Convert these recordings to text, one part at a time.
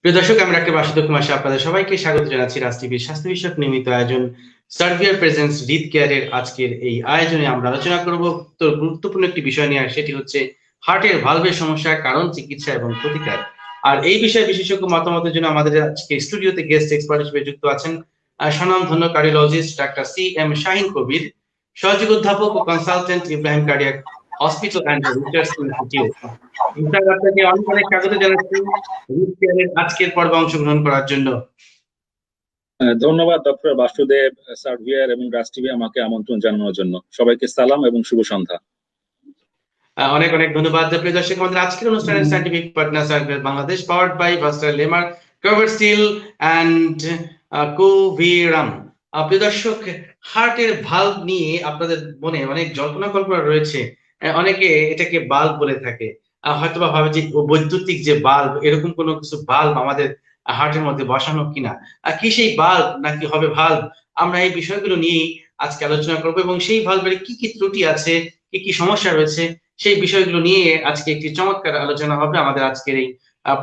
প্রিয় দর্শক, আমি ডাক্তার বাসুদেব কুমার শাহ আপনাদের সবাইকে স্বাগত জানাচ্ছি রাজ টিভির স্বাস্থ্য বিষয়ক নিয়মিত আয়োজন সার্ভিয়ার প্রেজেন্স হৃদ কেয়ারের। আজকের এই আয়োজনে আমরা আলোচনা করব গুরুত্বপূর্ণ একটি বিষয় নিয়ে, সেটি হচ্ছে হার্টের ভালভের সমস্যা, কারণ, চিকিৎসা এবং প্রতিকার। আর এই বিষয়ে বিশেষজ্ঞ মতামতের জন্য আমাদের আজকে স্টুডিওতে গেস্ট এক্সপার্ট হিসেবে যুক্ত আছেন স্বনামধন্য কার্ডিওলজিস্ট ডাক্তার CM শাহিন কবির, সহযোগী অধ্যাপক ও consultant Ibrahim cardiac hospital and research institute. আপনাকে অনেক অনেক স্বাগত জানাচ্ছি হৃদ কেয়ারের আজকের পর্বে অংশগ্রহণ করার জন্য। ধন্যবাদ ডক্টর বাসুদেব, সার্ভিয়ার এবং রাজ টিভি আমাকে আমন্ত্রণ জানানোর জন্য। সবাইকে সালাম এবং শুভ সন্ধ্যা। অনেক অনেক ধন্যবাদ। প্রিয় দর্শক, আমাদের আজকের অনুষ্ঠানের scientific partner Servier Bangladesh, powered by Vastarel লেমার, কভার স্টিল অ্যান্ড কোভিরাম। প্রিয় দর্শক, হার্টের ভালভ নিয়ে আপনাদের মনে অনেক জল্পনা কল্পনা রয়েছে। অনেকে এটাকে বাল্ব বলে থাকে, হয়তোবা ভাবে যে বৈদ্যুতিক যে বাল্ব, এরকম কোনো কিছু বাল্ব আমাদের হার্টের মধ্যে বসানো কিনা, কি সেই বাল্ব নাকি হবে ভাল্ব? আমরা এই বিষয়গুলো নিয়ে আজকে আলোচনা করবো এবং সেই ভাল্বের কি কি ত্রুটি আছে, কি কি সমস্যা রয়েছে, সেই বিষয়গুলো নিয়ে আজকে একটি চমৎকার আলোচনা হবে আমাদের আজকের এই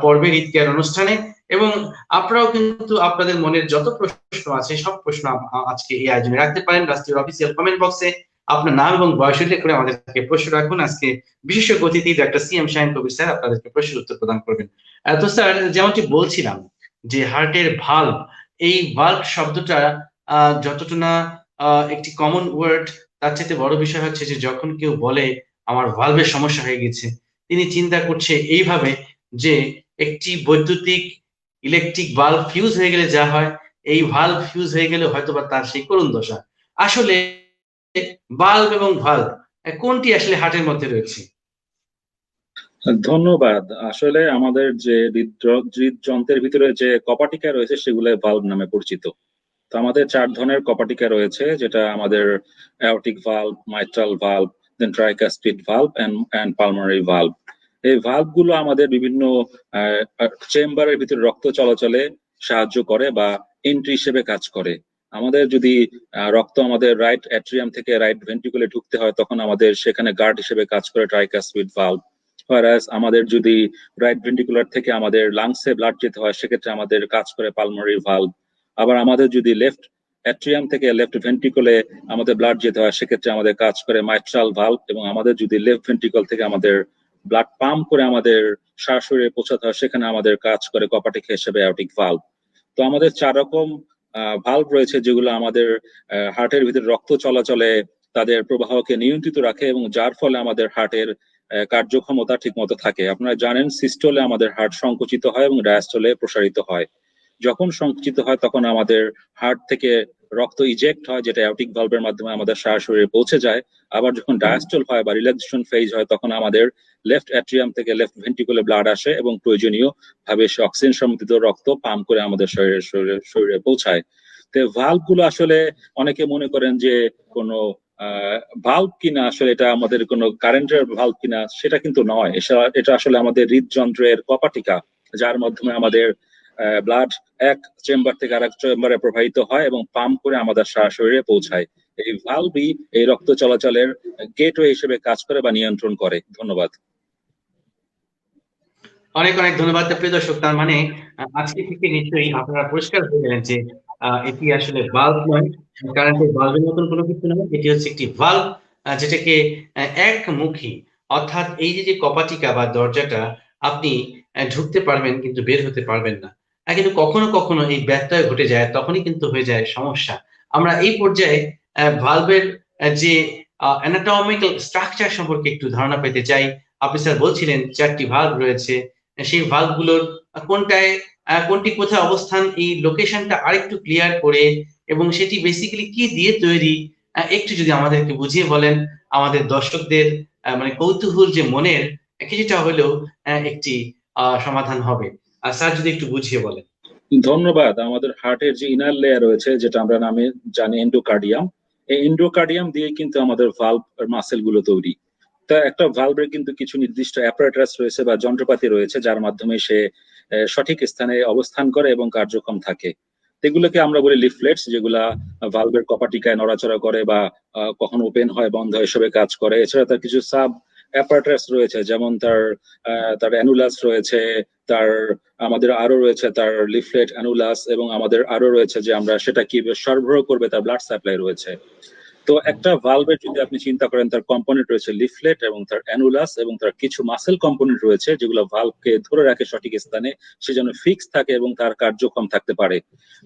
পর্বের হৃদ কেয়ার অনুষ্ঠানে। এবং আপনারাও কিন্তু আপনাদের মনের যত প্রশ্ন আছে সব প্রশ্ন আজকে এই আয়োজনে রাখতে পারেন। রাষ্ট্রীয় অফিসিয়াল কমেন্ট বক্সে আপনার নাম এবং বয়স উল্লেখ করে আমাদেরকে প্রশ্ন রাখুন। আজকে বিশেষজ্ঞ অতিথি ডাক্তার CM শাহিন কবির স্যার আপনাদেরকে প্রশ্নের উত্তর প্রদান করবেন। তো স্যার, যেমনটি বলছিলাম যে হার্টের ভালভ, এই ভালভ শব্দটা যতটা না একটি কমন ওয়ার্ড, তার চাইতে বড় বিষয় হচ্ছে যে যখন কেউ বলে আমার ভালভের সমস্যা হয়ে গেছে, তিনি চিন্তা করছে এইভাবে যে একটি বৈদ্যুতিক ইলেকট্রিক বাল্ব ফিউজ হয়ে গেলে যা হয়, এই ভালভ ফিউজ হয়ে গেলে হয়তোবা তার সেই করুণ দশা। আসলে বাল্ব এবং ভালভ কোনটি আসলে হার্টের মধ্যে রয়েছে? ধন্যবাদ। আসলে আমাদের যে হৃদযন্ত্রের ভিতরে যে কপাটিকা রয়েছে সেগুলো ভালভ নামে পরিচিত। তো আমাদের 4 ধরনের কপাটিকা রয়েছে, যেটা আমাদের aortic valve, mitral valve, then tricuspid valve and pulmonary valve. এই ভালভ গুলো আমাদের বিভিন্ন চেম্বারের ভিতরে রক্ত চলাচলে সাহায্য করে বা এন্ট্রি হিসেবে কাজ করে। আমাদের যদি রক্ত আমাদের রাইট অ্যাট্রিয়াম থেকে রাইট ভেন্ট্রিকুলে ঢুকতে হয়, তখন আমাদের সেখানে গার্ড হিসেবে কাজ করে ট্রাইকাস্পিড ভালভ। আমাদের যদি রাইট ভেন্ট্রিকুলার থেকে আমাদের লাংসে ব্লাড যেতে হয়, সেক্ষেত্রে আমাদের কাজ করে পালমোনারি ভালভ। আবার আমাদের যদি লেফট অ্যাট্রিয়াম থেকে লেফট ভেন্ট্রিকলে আমাদের ব্লাড যেতে হয়, সেক্ষেত্রে আমাদের কাজ করে মাইট্রাল ভালভ। এবং আমাদের যদি লেফট ভেন্ট্রিকল থেকে আমাদের ব্লাড পাম্প করে আমাদের সারা শরীরে পৌঁছাতে হয়, সেখানে আমাদের কাজ করে কপাটিকা হিসেবে অ্যাওর্টিক ভালভ। তো আমাদের 4 রকম ভালভ রয়েছে, যেগুলো আমাদের হার্টের ভিতরে রক্ত চলাচলে তাদের প্রবাহকে নিয়ন্ত্রিত রাখে এবং যার ফলে আমাদের হার্টের কার্যক্ষমতা ঠিক মতো থাকে। আপনারা জানেন, সিস্টোলে আমাদের হার্ট সংকুচিত হয় এবং ডায়াস্টোলে প্রসারিত হয়। যখন সংকুচিত হয় তখন আমাদের হার্ট থেকে রক্ত ইজেক্ট হয়, যেটা অ্যাওর্টিক ভালভের মাধ্যমে আমাদের সারা শরীরে পৌঁছে যায়। আবার যখন ডায়াস্টল হয় বা রিল্যাক্সেশন ফেজ হয়, তখন আমাদের লেফট অ্যাট্রিয়াম থেকে লেফট ভেন্ট্রিকুলে ব্লাড আসে এবং প্রয়োজনীয় ভাবে সে অক্সিজেন সমৃদ্ধ রক্ত পাম্প করে আমাদের শরীরে পৌঁছায়। তো ভালভ গুলো আসলে অনেকে মনে করেন যে কোনো ভালভ কিনা, আসলে এটা আমাদের কোনো কারেন্টের ভালভ কিনা, সেটা কিন্তু নয়। এটা আসলে আমাদের হৃদযন্ত্রের কপাটিকা, যার মাধ্যমে আমাদের ব্লাড এক চেম্বার থেকে আরেক চেম্বারে প্রবাহিত হয় এবং পাম্প করে আমাদের সারা শরীরে পৌঁছায়। এই ভালভই এই রক্ত চলাচলের গেটওয়ে হিসেবে কাজ করে বা নিয়ন্ত্রণ করে। ধন্যবাদ। অনেক অনেক ধন্যবাদ। প্রিয় দর্শক, তার মানে আজকে থেকে নিশ্চয়ই আপনারা পরিষ্কার হয়ে গেলেন যে এটি আসলে বাল্ব নয়, কারেন্টের বাল্বের মতন কোনো কিছু নয়। এটি হচ্ছে একটি ভাল্ব, যেটাকে একমুখী, অর্থাৎ এই যে কপাটিকা বা দরজাটা, আপনি ঢুকতে পারবেন কিন্তু বের হতে পারবেন না। কিন্তু কখনো কখনো এই ব্যত্যয় ঘটে যায়, তখনই কিন্তু হয়ে যায় সমস্যা। আমরা এই পর্যায়ে ভালভের যে অ্যানাটমিক্যাল স্ট্রাকচার সম্পর্কে একটু ধারণা পেতে চাই। আপনি স্যার বলছিলেন 4টি ভালভ রয়েছে, সেই ভালভ গুলোর কোনটায় কোনটি কোথায় অবস্থান, এই লোকেশনটা আরেকটু ক্লিয়ার করে, এবং সেটি বেসিক্যালি কি দিয়ে তৈরি, একটু যদি আমাদেরকে বুঝিয়ে বলেন, আমাদের দর্শকদের মানে কৌতূহল যে মনের, কিছুটা হলেও একটি সমাধান হবে। স্যার যদি একটু বুঝিয়ে বলেন। ধন্যবাদ। আমাদের হার্টের যে ইনার লেয়ার রয়েছে, যেটা আমরা নামে জানি এন্ডোকার্ডিয়াম, এই এন্ডোকার্ডিয়াম দিয়ে কিন্তু আমাদের ভালভ মাসেল গুলো তৈরি। তা একটা ভালভের কিন্তু কিছু নির্দিষ্ট অ্যাপারেটাস রয়েছে বা যন্ত্রপাতি রয়েছে, যার মাধ্যমে সে সঠিক স্থানে অবস্থান করে এবং কার্যক্ষম থাকে। এগুলোকে আমরা বলি লিফলেটস, যেগুলা ভালভের কপাটিকায় নড়াচড়া করে বা কখনো ওপেন হয় বন্ধ হয় এসবে কাজ করে। এছাড়া তার কিছু সাব অ্যাপারেটাস রয়েছে, যেমন তার অ্যানুলাস রয়েছে, তার আমাদের আরো রয়েছে তার লিফলেট, অ্যানুলাস, এবং আমাদের আরো রয়েছে যে আমরা সেটা কিভাবে সরবরাহ করবে তার ব্লাড সাপ্লাই রয়েছে। তো একটা ভালভের যদি আপনি চিন্তা করেন, তার কম্পোনেন্ট রয়েছে লিফলেট এবং তার অ্যানুলাস এবং তার কিছু মাসেল কম্পোনেন্ট রয়েছে যেগুলো ভালভকে ধরে রাখে সঠিক স্থানে, সে যেন ফিক্স থাকে এবং তার কার্যক্ষম থাকতে পারে।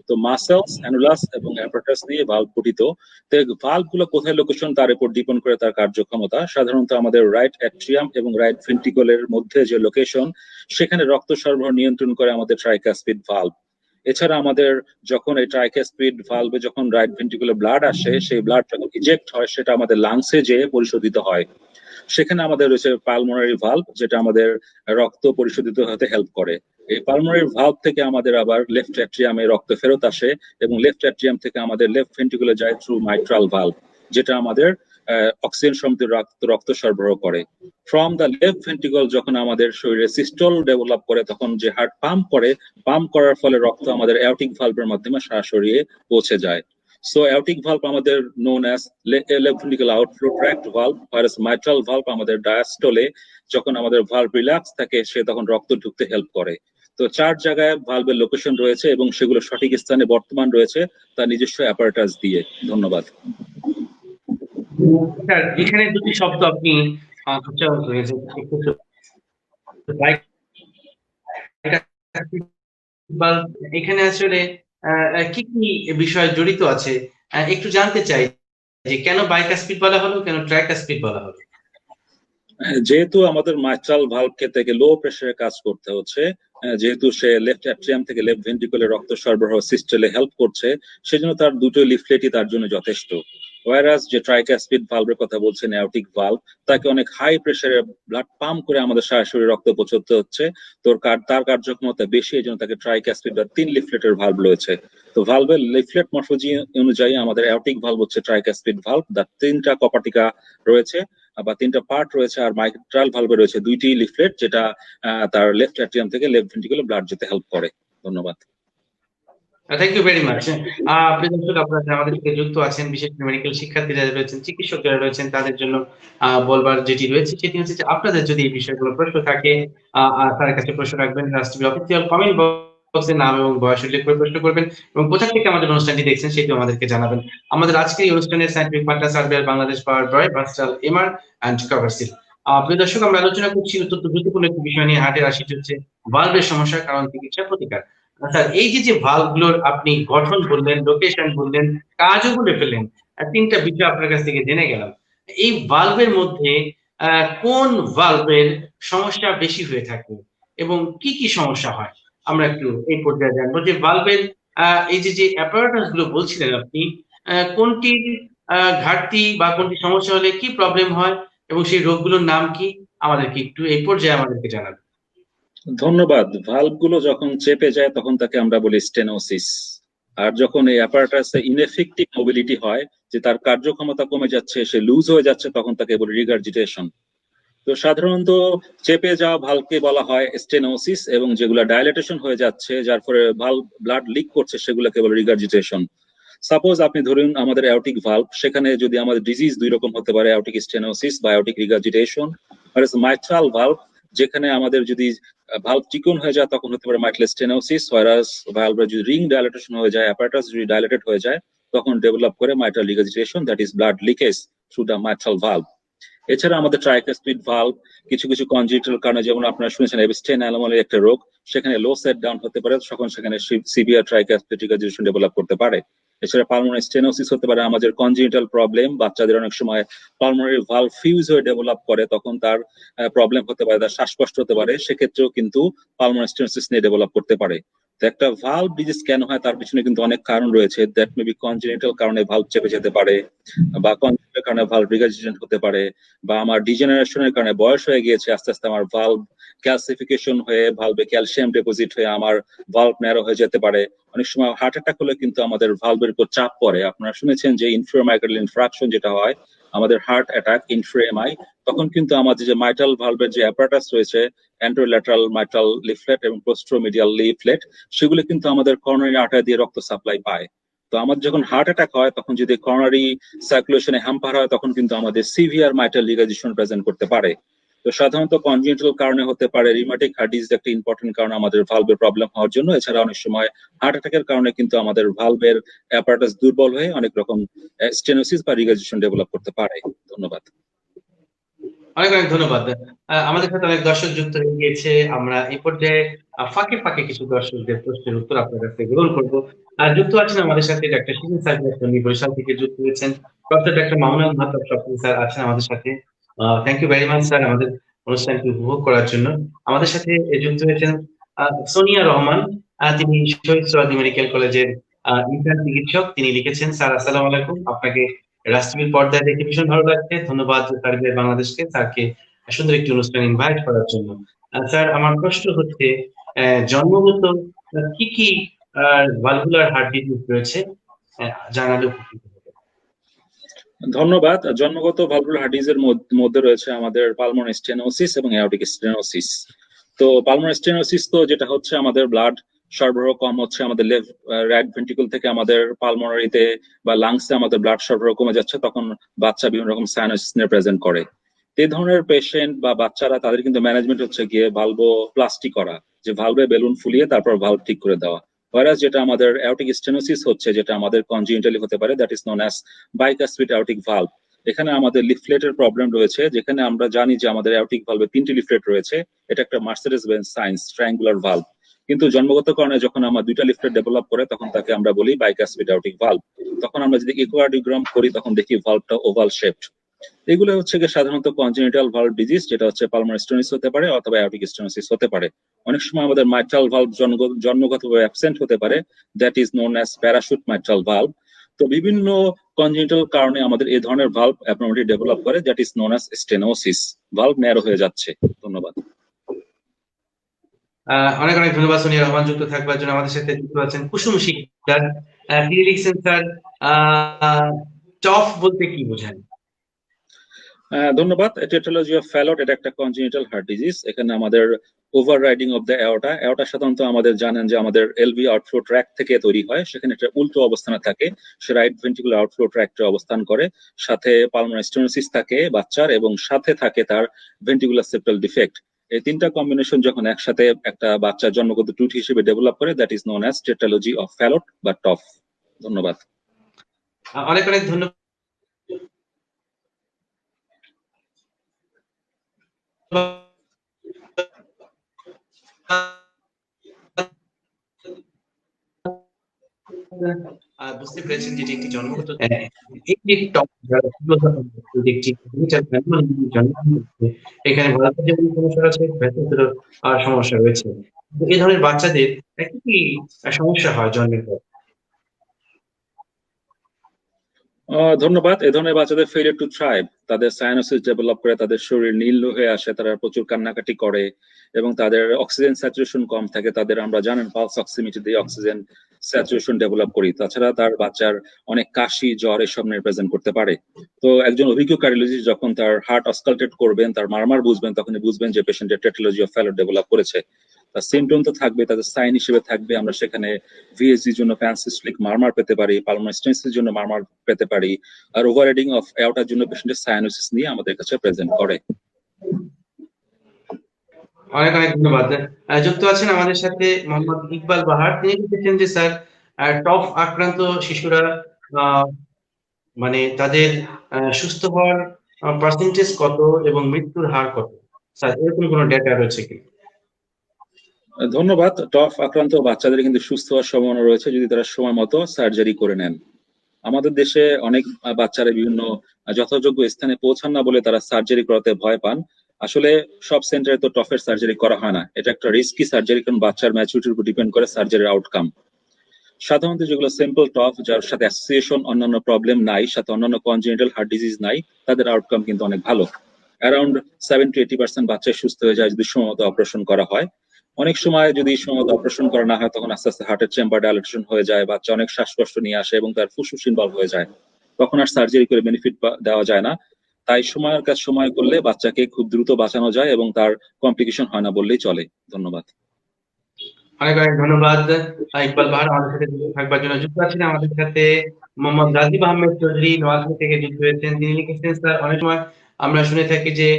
তো মাসেলস, অ্যানুলাস এবং অ্যাপারেটাস নিয়ে ভালভ গঠিত। তো ভালভ গুলো কোথায় লোকেশন তার উপর ডিপেন্ড করে তার কার্যক্ষমতা। সাধারণত আমাদের রাইট অ্যাট্রিয়াম এবং রাইট ভেন্ট্রিকলের মধ্যে যে লোকেশন, সেখানে রক্ত সরবরাহ নিয়ন্ত্রণ করে আমাদের ট্রাইকাসপিড ভালভ। এছাড়া আমাদের যখন এই ট্রাইকাসপিড ভালভে যখন রাইট ভেন্ট্রিকুলে ব্লাড আসে, সেই ব্লাড যখন ইজেক্ট হয় সেটা আমাদের লাংসে যেয়ে পরিশোধিত হয়। সেখানে আমাদের রয়েছে পালমোনারি ভালভ, যেটা আমাদের রক্ত পরিশোধিত হতে হেল্প করে। এই পালমোনারি ভালভ থেকে আমাদের আবার লেফট অ্যাট্রিয়ামে রক্ত ফেরত আসে এবং লেফট অ্যাট্রিয়াম থেকে আমাদের লেফট ভেন্ট্রিকুলে যায় থ্রু মাইট্রাল ভালভ, যেটা আমাদের অক্সিজেন সমৃদ্ধ রক্ত সরবরাহ করে। ফ্রম দ্য লেফট ভেন্ট্রিকল যখন আমাদের শরীরে সিস্টল ডেভেলপ করে, তখন যে হার্ট পাম্প করে, পাম্প করার ফলে রক্ত আমাদের অ্যাওর্টিক ভালভের মাধ্যমে সারা শরীরে পৌঁছে যায়। So aortic valve আমাদের known as left ventricular outflow tract valve, whereas mitral valve আমাদের diastole যখন আমাদের valve relax থাকে সে তখন রক্ত ঢুকতে হেল্প করে। তো 4 জায়গায় ভালভের লোকেশন রয়েছে এবং সেগুলো সঠিক স্থানে বর্তমান রয়েছে তার নিজস্ব অ্যাপারেটাস দিয়ে। ধন্যবাদ। স্যার, এখানে দুটি শব্দ আপনি উচ্চারণ করেছেন, এখানে আসলে কি কি বিষয় জড়িত আছে একটু জানতে চাই, যে কেন বাইকাসপিড বলা হলো, কেন ট্রাইকাসপিড বলা হলো? যেহেতু আমাদের মাইট্রাল ভালভকে থেকে লো প্রেসারে কাজ করতে হচ্ছে, যেহেতু সে লেফট অ্যাট্রিয়াম থেকে লেফট ভেন্ট্রিকুলে রক্ত সরবরাহ সিস্টেলে হেল্প করছে, সেজন্য তার দুটো লিফলেটই তার জন্য যথেষ্ট। ওয়ারাস যে ট্রাইকাসপিড ভালভের কথা বলছেন, অ্যাওর্টিক ভালভ, তাকে অনেক হাই প্রেসারে ব্লাড পাম্প করে আমাদের সারা শরীরে রক্ত পৌঁছতে হচ্ছে, তার কার্যক্ষমতা বেশি, এই জন্য তাকে ট্রাইকাসপিড বা 3 লিফলেটের ভালভ রয়েছে। তো ভালভের লিফলেট মর্ফোলজি অনুযায়ী আমাদের অ্যাওর্টিক ভালভ হচ্ছে ট্রাইকাসপিড ভালভ, তার 3টা কপাটিকা রয়েছে বা 3টা পার্ট রয়েছে, আর মাইট্রাল ভালভে রয়েছে 2টি লিফলেট, যেটা তার লেফট অ্যাট্রিয়াম থেকে লেফট ভেন্ট্রিকুলে ব্লাড যেতে হেল্প করে। ধন্যবাদ। Thank you very much. প্রিয় দর্শক, আপনারা আমাদের সাথে যুক্ত আছেন, বিশেষ করে মেডিকেল শিক্ষার্থীরা রয়েছেন, চিকিৎসক যারা রয়েছেন, তাদের জন্য বলবার যেটি রয়েছে সেটি হচ্ছে যে আপনাদের যদি এই বিষয়গুলো প্রশ্ন থাকে, তার কাছে প্রশ্ন রাখবেন। রাষ্ট্রীয় অফিসিয়াল কমেন্ট বক্সে নাম এবং বয়স উল্লেখ করে প্রশ্ন করবেন এবং কোথা থেকে আমাদের অনুষ্ঠানটি দেখছেন সেটিও আমাদেরকে জানাবেন। আমাদের আজকের এই অনুষ্ঠানের scientific partner Servier Bangladesh power by ভার্সাল এমআর অ্যান্ড কভারসিল। প্রিয় দর্শক, আমরা আলোচনা করছি অত্যন্ত গুরুত্বপূর্ণ একটি বিষয় নিয়ে, হার্টের আসিটি হচ্ছে ভালভের সমস্যা, কারণ, চিকিৎসা, প্রতিকার। আচ্ছা, এই যে ভালভগুলোর আপনি গঠন বললেন, লোকেশন বললেন, কাজও বলে ফেললেন, 3টা বিষয় আপনার কাছ থেকে জেনে গেলাম। এই ভালভের মধ্যে কোন ভালভের সমস্যা বেশি হয়ে থাকে এবং কি কি সমস্যা হয়, আমরা একটু এই পর্যায়ে জানবো। যে ভালভের এই যে অ্যাপারেটাস গুলো বলছিলেন আপনি, কোনটির ঘাটতি বা কোনটি সমস্যা হলে কি প্রবলেম হয় এবং সেই রোগগুলোর নাম কি, আমাদেরকে একটু এই পর্যায়ে আমাদেরকে জানাবেন। ধন্যবাদ। ভালভ গুলো যখন চেপে যায় তখন তাকে আমরা বলি স্টেনোসিস। আর যখন এই অ্যাপারেটাসে ইনএফেক্টিভ মোবিলিটি হয়, যে তার কার্যক্ষমতা কমে যাচ্ছে, সে লুজ হয়ে যাচ্ছে, তখন তাকে বলি রিগার্জিটেশন। তো সাধারণত চেপে যাওয়া ভালভকে বলা হয় স্টেনোসিস, এবং যেগুলো ডাইলেটেশন হয়ে যাচ্ছে, যার ফলে ভালভ ব্লাড লিক করছে, সেগুলোকে বলে রিগার্জিটেশন। সাপোজ আপনি ধরুন আমাদের অ্যাওর্টিক ভালভ, সেখানে যদি আমাদের ডিজিজ 2 রকম হতে পারে, অ্যাওর্টিক স্টেনোসিস বা অ্যাওর্টিক রিগার্জিটেশন। আর মাইট্রাল ভালভ, যেখানে আমাদের যদি ভালভ চিকন হয়ে যায় তখন হতে পারে মাইট্রাল স্টেনোসিস, ওয়ারাস ভালভের যদি রিং ডাইলেটেশন হয়ে যায়, অ্যাপারেটাস যদি ডাইলেটেড হয়ে যায়, তখন ডেভেলপ করে mitral regurgitation, that is blood leakage through the mitral valve. এছাড়া আমাদের ট্রাইকাসপিড ভালভ কিছু কিছু কনজেনিটাল কারণে, যেমন আপনারা শুনেছেন এবস্টেইন অ্যানোমালি একটা রোগ, সেখানে লো সেট ডাউন হতে পারে, তখন সেখানে সিভিয়ার ট্রাইকাসপিড রিগার্জিটেশন ডেভেলপ করতে পারে। এছাড়া পালমোনারি স্টেনোসিস হতে পারে আমাদের কনজেনিটাল প্রবলেম, বাচ্চাদের অনেক সময় পালমোনারি ভালভ ফিউজ হয়ে ডেভেলপ করে, তখন তার প্রবলেম হতে পারে, তার শ্বাসকষ্ট হতে পারে, সেক্ষেত্রেও কিন্তু পালমোনারি স্টেনোসিস নিয়ে ডেভেলপ করতে পারে। তো একটা ভালভ ডিজিজ কেন হয় তার পিছনে কিন্তু অনেক কারণ রয়েছে। দ্যাট মে বি কনজেনিটাল কারণে ভালভ চেপে যেতে পারে, বা কনজেনিটাল কারণে ভালভ রিগার্জিটেশন হতে পারে, বা আমার ডিজেনারেশনের কারণে বয়স হয়ে গিয়েছে, আস্তে আস্তে আমার ভালভ ক্যালসিফিকেশন হয়ে, ভালভে ক্যালসিয়াম ডিপোজিট হয়ে আমার ভালভ ন্যারো হয়ে যেতে পারে। অনেক সময় হার্ট অ্যাটাক হলে কিন্তু আমাদের ভালভের উপর চাপ পড়ে। আপনারা শুনেছেন যে ইনফ্রামাইক্রোল ইনফ্রাকশন যেটা হয়, আমাদের হার্ট অ্যাটাক ইনফ্রাএমআই, তখন কিন্তু আমাদের যে মাইট্রাল ভালভের যে অ্যাপারেটাস রয়েছে, অ্যান্টেরোল্যাটারাল মাইট্রাল লিফলেট এবং পোস্টেরোমিডিয়াল লিফলেট, সেগুলো কিন্তু আমাদের করোনারি আর্টারি দিয়ে রক্ত সাপ্লাই পায়। তো আমাদের যখন হার্ট অ্যাটাক হয়, তখন যদি করোনারি সার্কুলেশনে হ্যাম্পার হয়, তখন কিন্তু আমাদের সিভিয়ার মাইট্রাল রিগার্জিটেশন প্রেজেন্ট করতে পারে। তো সাধারণত কনজেনিটাল কারণে হতে পারে, রিউমাটিক হার্ট ডিজিজ একটা ইম্পর্টেন্ট কারণ আমাদের ভালভের প্রবলেম হওয়ার জন্য। এছাড়া অনেক সময় হার্ট অ্যাটাকের কারণে কিন্তু আমাদের ভালভের অ্যাপারেটাস দুর্বল হয়ে অনেক রকম স্টেনোসিস বা রিগার্জিশন ডেভেলপ করতে পারে। ধন্যবাদ। অনেক অনেক ধন্যবাদ। আমাদের সাথে অনেক দর্শক যুক্ত হয়ে গিয়েছে। আমরা এই পর্যায়ে ফাঁকে ফাঁকে কিছু দর্শকদের প্রশ্নের উত্তর আপনার কাছ থেকে গ্রহণ করবো। যুক্ত আছেন আমাদের সাথে ডাক্তার শিরিন সাহেব, উনি বরিশাল থেকে যুক্ত হয়েছেন। প্রফেসর ডাক্তার মামুনুল মাহতাব স্বপ্ন স্যার আছেন আমাদের সাথে। Thank you very much sir আমাদের অনুষ্ঠানটি উপভোগ করার জন্য। আমাদের সাথে যুক্ত হয়েছেন সোনিয়া রহমান, তিনি শহীদ সোহাগী মেডিকেল কলেজের ইন্টার্ন চিকিৎসক। তিনি লিখেছেন, স্যার আসসালামু আলাইকুম, আপনাকে রাষ্ট্রীয় পর্দায় দেখে ভীষণ ভালো লাগছে। ধন্যবাদ তারিফের বাংলাদেশকে, স্যারকে সুন্দর একটি অনুষ্ঠানে ইনভাইট করার জন্য। স্যার, আমার প্রশ্ন হচ্ছে জন্মগত কি কি ভালভুলার হার্ট ডিজিজ রয়েছে জানালে উপকৃত হবে। ধন্যবাদ। জন্মগত ভালভুলার হার্ট ডিজিজের মধ্যে রয়েছে আমাদের পালমোনারি স্টেনোসিস এবং অ্যাওর্টিক স্টেনোসিস। তো পালমোনারি স্টেনোসিস তো যেটা হচ্ছে আমাদের ব্লাড সরবরাহ কম হচ্ছে, আমাদের রাইট ভেন্ট্রিকল থেকে আমাদের পালমোনারিতে বা লাংসে আমাদের ব্লাড সরবরাহ কমে যাচ্ছে, তখন বাচ্চা বিভিন্ন রকম সাইনোসিস নিয়ে প্রেজেন্ট করে। এই ধরনের পেশেন্ট বা বাচ্চারা, তাদের কিন্তু ম্যানেজমেন্ট হচ্ছে গিয়ে ভালভোপ্লাস্টি করা, যে ভালভে বেলুন ফুলিয়ে তারপর ভালভ ঠিক করে দেওয়া। ওয়ারাস যেটা আমাদের অ্যাওর্টিক স্টেনোসিস হচ্ছে, যেটা আমাদের কনজেনিটালি হতে পারে, that is known as bicuspid aortic valve. এখানে আমাদের লিফলেটের প্রবলেম রয়েছে, যেখানে আমরা জানি যে আমাদের অ্যাওর্টিক ভালভে 3টি লিফলেট রয়েছে। এটা একটা Mercedes Benz science triangular valve. কিন্তু জন্মগত কারণে যখন আমরা 2টা লিফলেট ডেভেলপ করে, তখন তাকে আমরা বলি বাইকাসপিড অ্যাওর্টিক ভালভ। তখন আমরা যদি ইকোকার্ডিওগ্রাম করি, তখন দেখি ভালভটা ওভাল শেপড। এগুলো হচ্ছে গিয়ে সাধারণত কনজেনিটাল ভালভ ডিজিজ, যেটা হচ্ছে পালমোনারি স্টেনোসিস হতে পারে অথবা অ্যাওর্টিক স্টেনোসিস হতে পারে। অনেক সময় আমাদের মাইট্রাল ভালভ জন্মগতভাবে অ্যাবসেন্ট হতে পারে, that is known as parachute mitral valve. তো বিভিন্ন কনজেনিটাল কারণে আমাদের এই ধরনের ভালভ অ্যাবনর্মালিটি ডেভেলপ করে, that is known as stenosis. Valve narrow হয়ে যাচ্ছে। ধন্যবাদ। অনেক অনেক ধন্যবাদ সোনিয়া রহমান যুক্ত থাকবার জন্য। আমাদের সাথে যুক্ত আছেন কুসুম শিকদার, তিনি লিখছেন, স্যার টফ বলতে কি বোঝায়? ধন্যবাদ। টেট্রালজি অফ ফ্যালট এটা একটা কনজেনিটাল হার্ট ডিজিজ। এখানে আমাদের ওভাররাইডিং অফ দ্য অ্যাওর্টা সাধারণত আমাদের জানেন যে আমাদের এলভি আউটফ্লো ট্র্যাক থেকে তৈরি হয়, সেখানে একটা উল্টো অবস্থানে থাকে, সে রাইট ভেন্ট্রিকুলার আউটফ্লো ট্র্যাক্টে অবস্থান করে। সাথে পালমোনারি স্টেনোসিস থাকে বাচ্চার, এবং সাথে থাকে তার ভেন্ট্রিকুলার সেপ্টাল ডিফেক্ট। এই 3টা কম্বিনেশন যখন একসাথে একটা বাচ্চার জন্মগত ত্রুটি হিসেবে ডেভেলপ করে, that is known as tetralogy of Fallot বা টফ। ধন্যবাদ। অনেক অনেক ধন্যবাদ। বুঝতে পেরেছেন যে এটি একটি জন্মগত এখানে ভারতের যেমন সমস্যা আছে, ভেতরেও সমস্যা রয়েছে। এই ধরনের বাচ্চাদের কি কি সমস্যা হয় জন্মের পর? ধন্যবাদ। এ ধরনের বাচ্চাদের ফেলিয়ার টু থ্রাইভ, তাদের সাইনোসিস ডেভেলপ করে, তাদের শরীর নীল হয়ে আসে, তারা প্রচুর কান্নাকাটি করে, এবং তাদের অক্সিজেন স্যাচুরেশন কম থাকে। তাদের আমরা জানেন পালস অক্সিমিটার দিয়ে অক্সিজেন স্যাচুরেশন ডেভেলপ করি। তাছাড়া তার বাচ্চার অনেক কাশি, জ্বর এসব নিয়ে প্রেজেন্ট করতে পারে। তো একজন অভিজ্ঞ কার্ডিওলজিস্ট যখন তার হার্ট অস্কালটেট করবেন, তার মারমার বুঝবেন, তখনই বুঝবেন যে পেশেন্টের টেট্রালজি অফ ফ্যালট ডেভেলপ করেছে। তার সিমটম তো থাকবে, তাদের সাইন হিসেবে থাকবে। আমরা সেখানে ভিএসজির জন্য প্যানসিস্টলিক মারমার পেতে পারি, পালমোনারি স্টেনোসিসের জন্য মারমার পেতে পারি, আর ওভাররাইডিং অফ অ্যাওর্টার জন্য পেশেন্টের সায়ানোসিস নিয়ে আমাদের কাছে প্রেজেন্ট করে। অনেক অনেক ধন্যবাদ। যুক্ত আছেন আমাদের সাথে মোহাম্মদ ইকবাল বাহার, তিনি লিখেছেন যে স্যার টফ আক্রান্ত শিশুরা মানে তাদের সুস্থ হওয়ার পার্সেন্টেজ কত এবং মৃত্যুর হার কত? স্যার এরকম কোনো ডেটা রয়েছে কি? ধন্যবাদ। টফ আক্রান্ত বাচ্চাদের কিন্তু সুস্থ হওয়ার সম্ভাবনা রয়েছে যদি তারা সময় মতো সার্জারি করে নেন। আমাদের দেশে অনেক বাচ্চারা বিভিন্ন যথাযোগ্য স্থানে পৌঁছান না বলে তারা সার্জারি করাতে ভয় পান। আসলে সব সেন্টারে তো টফের সার্জারি করা হয় না, এটা একটা রিস্কি সার্জারি, কারণ বাচ্চার ম্যাচুরিটির উপর ডিপেন্ড করে সার্জারির আউটকাম। সাধারণত যেগুলো সিম্পল টফ, যার সাথে অ্যাসোসিয়েশন অন্যান্য প্রবলেম নাই, সাথে অন্যান্য কনজেনিটাল হার্ট ডিজিজ নাই, তাদের আউটকাম কিন্তু অনেক ভালো। অ্যারাউন্ড 70-80% বাচ্চা সুস্থ হয়ে যায় যদি সময়মতো অপারেশন করা হয়। অনেক সময় যদি সময়মতো অপারেশন করা না হয়, তখন আস্তে আস্তে হার্টের চেম্বার ডাইলেটেশন হয়ে যায়, বাচ্চা অনেক শ্বাসকষ্ট নিয়ে আসে এবং তার ফুসফুস ইনভলভ হয়ে যায়, তখন আর সার্জারি করে বেনিফিট দেওয়া যায় না। তাই সময়ের কাজ সময় করলে বাচ্চাকে খুব দ্রুত বাঁচানো যায় এবং তার কমপ্লিকেশন হয় না বললেই চলে। ধন্যবাদ। অনেক অনেক ধন্যবাদ ইকবাল বাহার আমাদের সাথে যুক্ত থাকবার জন্য। যুক্ত আছেন আমাদের সাথে মোহাম্মদ রাজীব আহমেদ চৌধুরী, নোয়াখালী থেকে যুক্ত হয়েছেন। তিনি লিখেছেন, স্যার অনেক সময় আমরা শুনে থাকি যে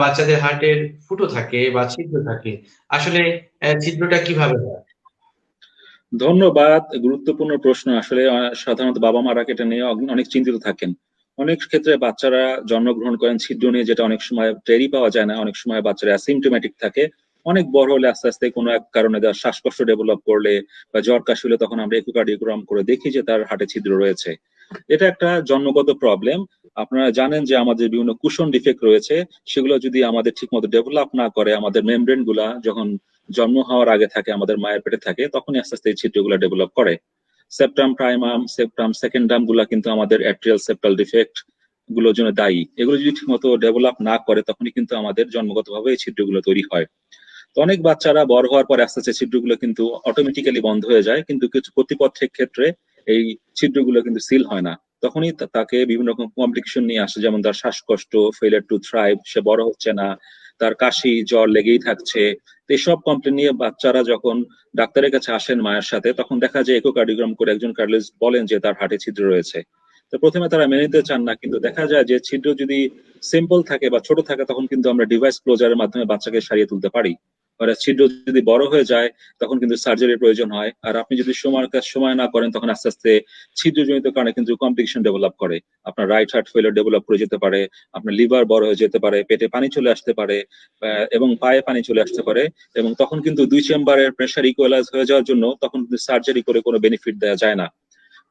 বাচ্চাদের হার্টের ফুটো থাকে বা ছিদ্র থাকে, আসলে ছিদ্রটা কিভাবে হয়? ধন্যবাদ। গুরুত্বপূর্ণ প্রশ্ন। আসলে সাধারণত বাবা-মারা এটা নিয়ে অনেক চিন্তিত থাকেন। অনেক ক্ষেত্রে বাচ্চারা জন্মগ্রহণ করেন ছিদ্র নিয়ে, যেটা অনেক সময় টেরই পাওয়া যায় না। অনেক সময় বাচ্চারা অ্যাসিম্পটোমেটিক থাকে। অনেক বড় হলে আস্তে, আস্তে কোনো এক কারণে তার শ্বাসকষ্ট ডেভেলপ করলে বা জ্বর কাশি হলে তখন আমরা ইকোকার্ডিওগ্রাম করে দেখি যে তার হার্টে ছিদ্র রয়েছে। এটা একটা জন্মগত প্রবলেম। আপনারা জানেন যে আমাদের বিভিন্ন কুশন ডিফেক্ট রয়েছে। সেগুলো যদি আমাদের ঠিকমতো ডেভেলপ না করে, আমাদের মেমব্রেন গুলা যখন জন্ম হওয়ার আগে থাকে, আমাদের মায়ের পেটে থাকে, তখনই আস্তে আস্তে এই ছিদ্রগুলো ডেভেলপ করে। সেপ্টাম প্রাইমাম, সেপ্টাম সেকেন্ডাম গুলা কিন্তু আমাদের অ্যাট্রিয়াল সেপ্টাল ডিফেক্ট গুলোর জন্য দায়ী। এগুলো যদি ঠিকমতো ডেভেলপ না করে তখনই কিন্তু আমাদের জন্মগতভাবে এই ছিদ্রগুলো তৈরি হয়। তো অনেক বাচ্চারা বড় হওয়ার পর আস্তে আস্তে ছিদ্রগুলো কিন্তু অটোমেটিক্যালি বন্ধ হয়ে যায়, কিন্তু কিছু কর্তৃপক্ষের ক্ষেত্রে এই ছিদ্রগুলো কিন্তু সিল হয় না। তখনই তাকে বিভিন্ন রকম কমপ্লিকেশন নিয়ে আসে, যেমন তার শ্বাসকষ্ট, ফেলিয়ার টু থ্রাইভ, সে বড় হচ্ছে না, তার কাশি জ্বর লেগেই থাকছে। তো এইসব কমপ্লেন নিয়ে বাচ্চারা যখন ডাক্তারের কাছে আসেন মায়ের সাথে, তখন দেখা যায় ইকোকার্ডিওগ্রাম করে একজন কার্ডিওলজিস্ট বলেন যে তার হার্টে ছিদ্র রয়েছে। তো প্রথমে তারা মেনে নিতে চান না, কিন্তু দেখা যায় যে ছিদ্র যদি সিম্পল থাকে বা ছোট থাকে তখন কিন্তু আমরা ডিভাইস ক্লোজারের মাধ্যমে বাচ্চাকে সারিয়ে তুলতে পারি। আর ছিদ্র যদি বড় হয়ে যায় তখন কিন্তু সার্জারির প্রয়োজন হয়। আর আপনি যদি সময় না করেন তখন আস্তে আস্তে ছিদ্রজনিত কারণে কিন্তু কমপ্লিকেশন ডেভেলপ করে। আপনার রাইট হার্ট ফেলিয়ার ডেভেলপ করে যেতে পারে, আপনার লিভার বড় হয়ে যেতে পারে, পেটে পানি চলে আসতে পারে, এবং পায়ে পানি চলে আসতে পারে। এবং তখন কিন্তু দুই চেম্বারের প্রেশার ইকুয়ালাইজ হয়ে যাওয়ার জন্য তখন কিন্তু সার্জারি করে কোনো বেনিফিট দেওয়া যায় না।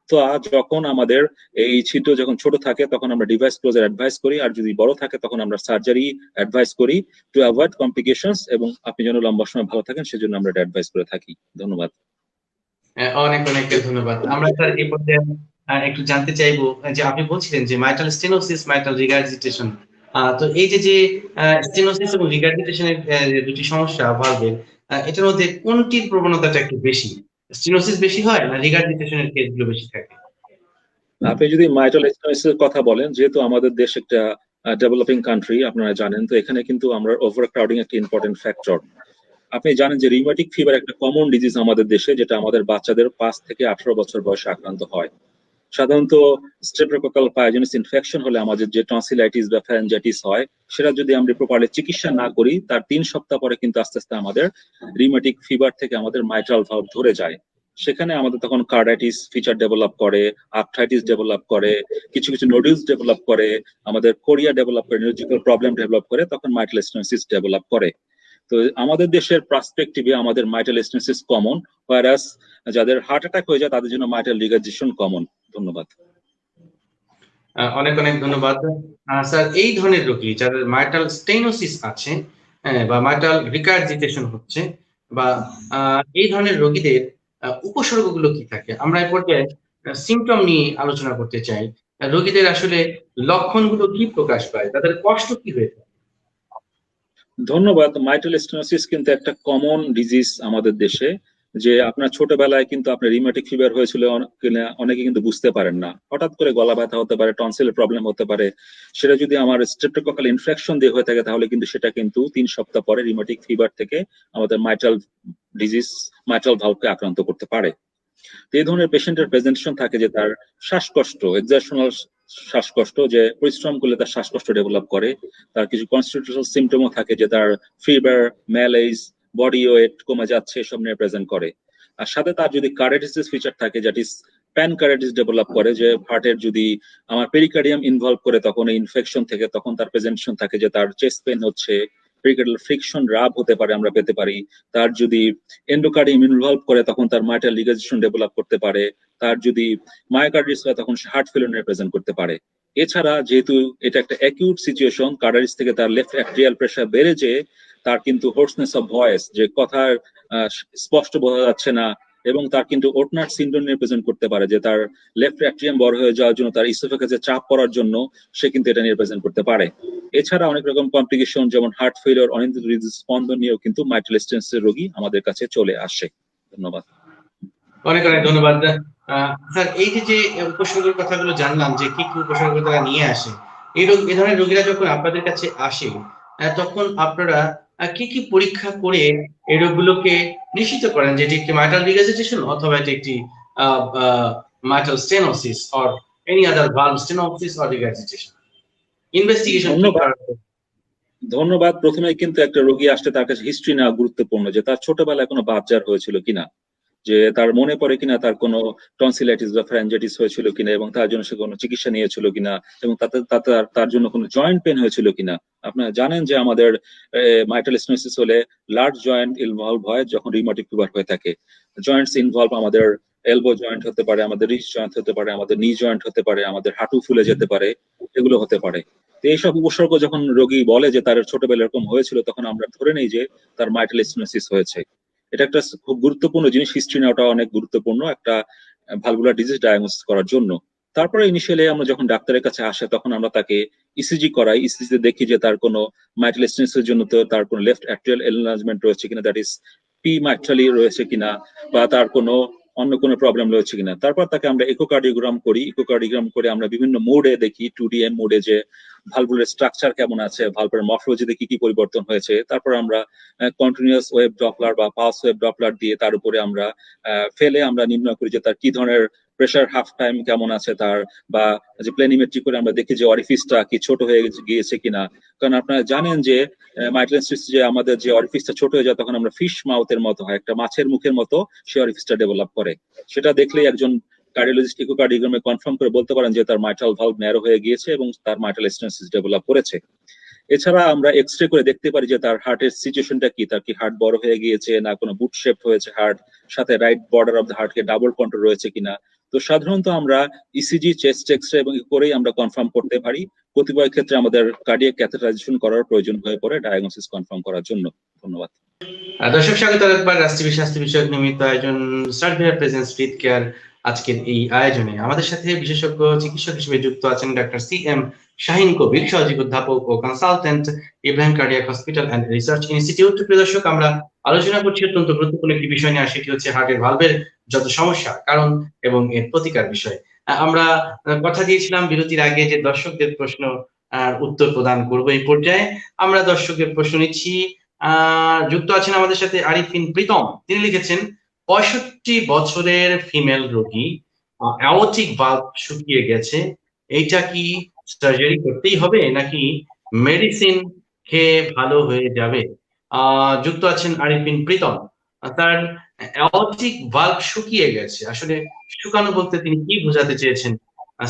তো যখন আমাদের এই ছিদ্র যখন ছোট থাকে তখন আমরা ডিভাইস ক্লোজার অ্যাডভাইস করি, আর যদি বড় থাকে তখন আমরা সার্জারি অ্যাডভাইস করি টু অ্যাভয়েড কমপ্লিকেশনস, এবং আপনি যেন লম্বা সময় ভালো থাকেন সেজন্য আমরা এটা অ্যাডভাইস করে থাকি। ধন্যবাদ। অনেক অনেক ধন্যবাদ। আমরা স্যার এই পর্যায়ে একটু জানতে চাইবো যে আপনি বলছিলেন যে মাইটাল স্টেনোসিস, মাইটাল রিগার্জিটেশন। তো এই যে স্টেনোসিস এবং রিগার্জিটেশনের দুটি সমস্যা ভালভের, এটার মধ্যে কোনটির প্রবণতাটা একটু বেশি? স্টেনোসিস বেশি হয় না রিগার্জিটেশনের কেসগুলো বেশি থাকে? আপনি যদি মাইটাল স্টেনোসিসের কথা বলেন, যেহেতু আমাদের দেশ একটা ডেভেলপিং কান্ট্রি, আপনারা জানেন, তো এখানে কিন্তু আমরা ওভার ক্রাউডিং একটা ইম্পর্টেন্ট ফ্যাক্টর। আপনি জানেন যে রিউমেটিক ফিভার একটা কমন ডিজিজ আমাদের দেশে, যেটা আমাদের বাচ্চাদের 5 থেকে 18 বছর বয়সে আক্রান্ত হয়। সাধারণত স্ট্রেপ্টোকক্কাল পায়োজেনিস ইনফেকশন হলে আমাদের যে টনসিলাইটিস বা ফ্যারেঞ্জাইটিস হয়, সেটা যদি আমরা প্রপারলি চিকিৎসা না করি, তার 3 সপ্তাহ পরে কিন্তু আস্তে আস্তে আমাদের রিউমেটিক ফিভার থেকে আমাদের মাইট্রাল ভালভ ধরে যায়। সেখানে আমাদের তখন কার্ডাইটিস ফিচার ডেভেলপ করে, আর্থ্রাইটিস ডেভেলপ করে, কিছু কিছু নোডুলস ডেভেলপ করে, আমাদের কোরিয়া ডেভেলপ করে, নিউরোলজিক্যাল প্রবলেম ডেভেলপ করে, তখন মাইটাল স্টেনোসিস ডেভেলপ করে। তো আমাদের দেশের পার্সপেক্টিভে আমাদের মাইটাল স্টেনোসিস কমন, হোয়ারাস যাদের হার্ট অ্যাটাক হয়ে যায় তাদের জন্য মাইটাল রিগার্জিটেশন কমন। ধন্যবাদ। অনেক অনেক ধন্যবাদ। স্যার, এই ধরনের রোগী যাদের মাইটাল স্টেনোসিস আছে, বা মাইটাল রিগার্জিটেশন হচ্ছে, বা এই ধরনের রোগীদের উপসর্গগুলো কি থাকে? আমরা এই পর্যায়ে সিমটম নিয়ে আলোচনা করতে চাই। রোগীদের আসলে লক্ষণগুলো কি প্রকাশ পায়, তাদের কষ্ট কি হয়ে থাকে? ধন্যবাদ। মাইটাল স্টেনোসিস কিন্তু একটা কমন ডিজিজ আমাদের দেশে, যে আপনার ছোটবেলায় কিন্তু আপনার রিউমেটিক ফিভার হয়েছিল অনেকে কিন্তু বুঝতে পারেন না। হঠাৎ করে গলা ব্যথা হতে পারে, টনসিলের প্রবলেম হতে পারে। সেটা যদি আমার স্ট্রেপ্টোকক্কাল ইনফেকশন দিয়ে হয়ে থাকে তাহলে কিন্তু সেটা কিন্তু 3 সপ্তাহ পরে রিউমেটিক ফিভার থেকে আমাদের মাইটাল ডিজিজ, মাইটাল ভালভকে আক্রান্ত করতে পারে। এই ধরনের পেশেন্টের প্রেজেন্টেশন থাকে যে তার শ্বাসকষ্ট, এক্সারশনাল শ্বাসকষ্ট, যে পরিশ্রম করলে তার শ্বাসকষ্ট ডেভেলপ করে। তার কিছু কনস্টিটিউশনাল সিমটমও থাকে, যে তার ফিভার, ম্যালেজ, বডি ওয়েট কমে যাচ্ছে, এসব নিয়ে প্রেজেন্ট করে। আর সাথে তার যদি কার্ডিটিস ফিচার থাকে, দ্যাট ইজ প্যানকার্ডিটিস ডেভেলপ করে, যে হার্টের যদি আমার পেরিকার্ডিয়াম ইনভলভ করে তখন এই ইনফেকশন থেকে তখন তার প্রেজেন্টেশন থাকে যে তার চেস্ট পেন হচ্ছে, পেরিকার্ডিয়াল ফ্রিকশন রাব হতে পারে, আমরা পেতে পারি। তার যদি এন্ডোকার্ডিয়াম ইনভলভ করে তখন তার মাইটাল রিগার্জিটেশন ডেভেলপ করতে পারে। তার যদি মায়োকার্ডিটিস হয় তখন হার্ট ফেলিয়ার প্রেজেন্ট করতে পারে। এছাড়া যেহেতু এটা একটা অ্যাকিউট সিচুয়েশন, কার্ডিটিস থেকে তার লেফট অ্যাট্রিয়াল প্রেসার বেড়ে যেয়ে তার কিন্তু হোর্সনেস অফ ভয়েস, যে কথার স্পষ্ট বোঝা যাচ্ছে না, এবং তার কিন্তু ওটনাট সিনড্রোম নিয়ে প্রেজেন্ট করতে পারে, যে তার লেফট অ্যাট্রিয়াম বড় হয়ে যাওয়ার জন্য, তার ইসোফেগাসে চাপ পড়ার জন্য সে কিন্তু এটা নিয়ে প্রেজেন্ট করতে পারে। এছাড়া অনেক রকম কমপ্লিকেশন যেমন হার্ট ফেলিওর, অনিয়ন্ত্রিত হৃদস্পন্দন নিয়েও কিন্তু মাইটাল স্টেনোসিসের রোগী আমাদের কাছে চলে আসে। ধন্যবাদ। অনেক অনেক ধন্যবাদ। স্যার, এই যে উপসর্গের কথাগুলো জানলাম যে কি কি উপসর্গ তারা নিয়ে আসে, এই ধরনের রোগীরা যখন আপনাদের কাছে আসে, তখন আপনারা কি কি পরীক্ষা করে এই রোগগুলোকে নিশ্চিত করেন যে এটি একটি মাইটাল রিগার্জিটেশন অথবা এটি একটি mitral stenosis or any other valve stenosis or regurgitation? Investigation কি ধন্যবাদ। করা হয়? ধন্যবাদ। প্রথমে কিন্তু একটা রোগী আসলে তার কাছে হিস্ট্রি নেওয়া গুরুত্বপূর্ণ, যে তার ছোটবেলায় কোনো বাতজ্বর হয়েছিল কিনা, যে তার মনে পড়ে কিনা তার কোনো টনসিলাইটিস বা ফ্যারাঞ্জাইটিস হয়েছিল কিনা, এবং তার জন্য সে কোনো চিকিৎসা নিয়েছিল কিনা, এবং তাতে তাতে তার জন্য কোনো জয়েন্ট পেন হয়েছিল কিনা। আপনারা জানেন যে আমাদের মাইটাল স্টেনোসিস হলে লার্জ জয়েন্ট ইনভলভ হয় যখন রিউমাটিক ফিভার হয়ে থাকে। জয়েন্টস ইনভলভ আমাদের এলবো জয়েন্ট হতে পারে, আমাদের রিস্ট জয়েন্ট হতে পারে, আমাদের নি জয়েন্ট হতে পারে, আমাদের হাঁটু ফুলে যেতে পারে, এগুলো হতে পারে। তো এইসব উপসর্গ যখন রোগী বলে যে তার ছোটবেলায় এরকম হয়েছিল, তখন আমরা ধরে নিই যে তার মাইটাল স্টেনোসিস হয়েছে। এটা একটা খুব গুরুত্বপূর্ণ জিনিস, হিস্ট্রি নেওয়াটা অনেক গুরুত্বপূর্ণ একটা ভালভুলার ডিজিজ ডায়াগনোসিস করার জন্য। তারপরে ইনিশিয়ালি আমরা যখন ডাক্তারের কাছে আসে তখন আমরা তাকে ইসিজি করাই, ইসিজি দেখি যে তার কোনো মাইটাল স্টেনোসিসের জন্য তো তার কোনো লেফট অ্যাট্রিয়াল এনলার্জমেন্ট রয়েছে কিনা, দ্যাট ইজ পি মাইট্রালি রয়েছে কিনা, বা তার কোনো অন্য কোনো প্রবলেম রয়েছে কিনা। তারপর তাকে আমরা ইকোকার্ডিওগ্রাম করি, ইকোকার্ডিওগ্রাম করে আমরা বিভিন্ন মোডে দেখি, 2DM মোডে, যে ভালভুলার স্ট্রাকচার কেমন আছে, ভালভুলার মরফোলজিতে কি কি পরিবর্তন হয়েছে। তারপর আমরা কন্টিনিউয়াস ওয়েভ ডপলার বা পালস ওয়েভ ডপলার দিয়ে তার উপরে আমরা ফেলে আমরা নির্ণয় করি যে তার কি ধরনের প্রেসার হাফ টাইম কেমন আছে তার, বা যে প্লেনিমেট্রি করে আমরা দেখি যে অরিফিসটা কি ছোট হয়ে গিয়েছে কিনা। কারণ আপনারা জানেন যে মাইটাল স্টেনোসিস যে আমাদের যে অরিফিসটা ছোট হয়ে যায় তখন আমরা ফিশ মাউথের মতো হয়, একটা মাছের মুখের মতো সে অরিফিসটা ডেভেলপ করে। সেটা দেখলেই একজন কার্ডিওলজিস্ট ইকোকার্ডিওগ্রামে কনফার্ম করে বলতে পারেন যে তার মাইটাল ভালভ ন্যারো হয়ে গিয়েছে এবং তার মাইটাল স্টেনোসিস ডেভেলপ করেছে। এছাড়া আমরা এক্সরে করে দেখতে পারি যে তার হার্টের সিচুয়েশনটা কি, তার কি হার্ট বড় হয়ে গিয়েছে না কোনো বুট শেপ হয়েছে হার্ট, সাথে রাইট বর্ডার অফ দ্য হার্টকে ডাবল কন্ট্রোল রয়েছে কিনা। তো সাধারণত আমরা ইসিজি, চেস্ট এক্সরে এবং করেই আমরা কনফার্ম করতে পারি। কতিপয় ক্ষেত্রে আমাদের কার্ডিয়াক ক্যাথেটারাইজেশন করার প্রয়োজন হয়ে পড়ে ডায়াগনোসিস কনফার্ম করার জন্য। ধন্যবাদ। দর্শক স্বাগত একবার রাষ্ট্রীয় স্বাস্থ্য বিষয়ক নিয়মিত আয়োজন সার্ভিয়ার প্রেজেন্স ফিট কেয়ার আজকের এই আয়োজনে আমাদের সাথে বিশেষজ্ঞ চিকিৎসক হিসেবে যুক্ত আছেন ডাক্তার CM শাহিন কবির, সহযোগী অধ্যাপক ও consultant, Ibrahim cardiac hospital and research institute. প্রিয় দর্শক, আমরা আলোচনা করছি অত্যন্ত গুরুত্বপূর্ণ একটি বিষয় নিয়ে, আর সেটি হচ্ছে হার্টের ভালভের যত সমস্যা, কারণ এবং এর প্রতিকার বিষয়। আমরা কথা দিয়েছিলাম বিরতির আগে যে দর্শকদের প্রশ্ন উত্তর প্রদান করব। এই পর্যায়ে আমরা দর্শকের প্রশ্ন নিচ্ছি। যুক্ত আছেন আমাদের সাথে আরিফিন প্রীতম। তিনি লিখেছেন, 65 বছরের ফিমেল রোগী, অ্যাওর্টিক ভালভ শুকিয়ে গেছে, এইটা কি সার্জারি করতেই হবে নাকি মেডিসিন খেয়ে ভালো হয়ে যাবে? যুক্ত আছেন আরিফিন প্রীতম। তার অ্যাওর্টিক ভালভ শুকিয়ে গেছে, আসলে শুকানো বলতে তিনি কি বোঝাতে চেয়েছেন?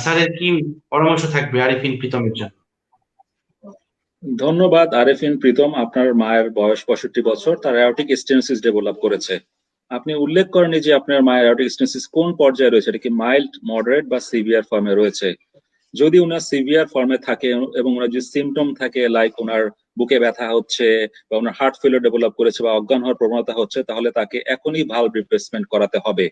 স্যারের কি পরামর্শ থাকবে আরিফিন প্রীতমের জন্য? ধন্যবাদ আরেফিন প্রীতম। আপনার মায়ের বয়স 65 বছর, তার অ্যাওর্টিক স্টেনোসিস ডেভেলপ করেছে। আপনি উল্লেখ করেন যে আপনার মায়ের অ্যাওর্টিক স্টেনোসিস কোন পর্যায়ে রয়েছে, এটা কি মাইল্ড, মডারেট বা সিভিয়ার ফর্মে রয়েছে? যদি ওনার সিভিয়ার ফর্মে থাকে এবং ওনার যে সিমটম থাকে, লাইক ওনার বুকে ব্যথা হচ্ছে বা ওনার হার্ট ফেলিওর ডেভেলপ করেছে বা অজ্ঞান হওয়ার প্রবণতা হচ্ছে, তাহলে তাকে এখনই ভালভ রিপ্লেসমেন্ট করাতে হবে।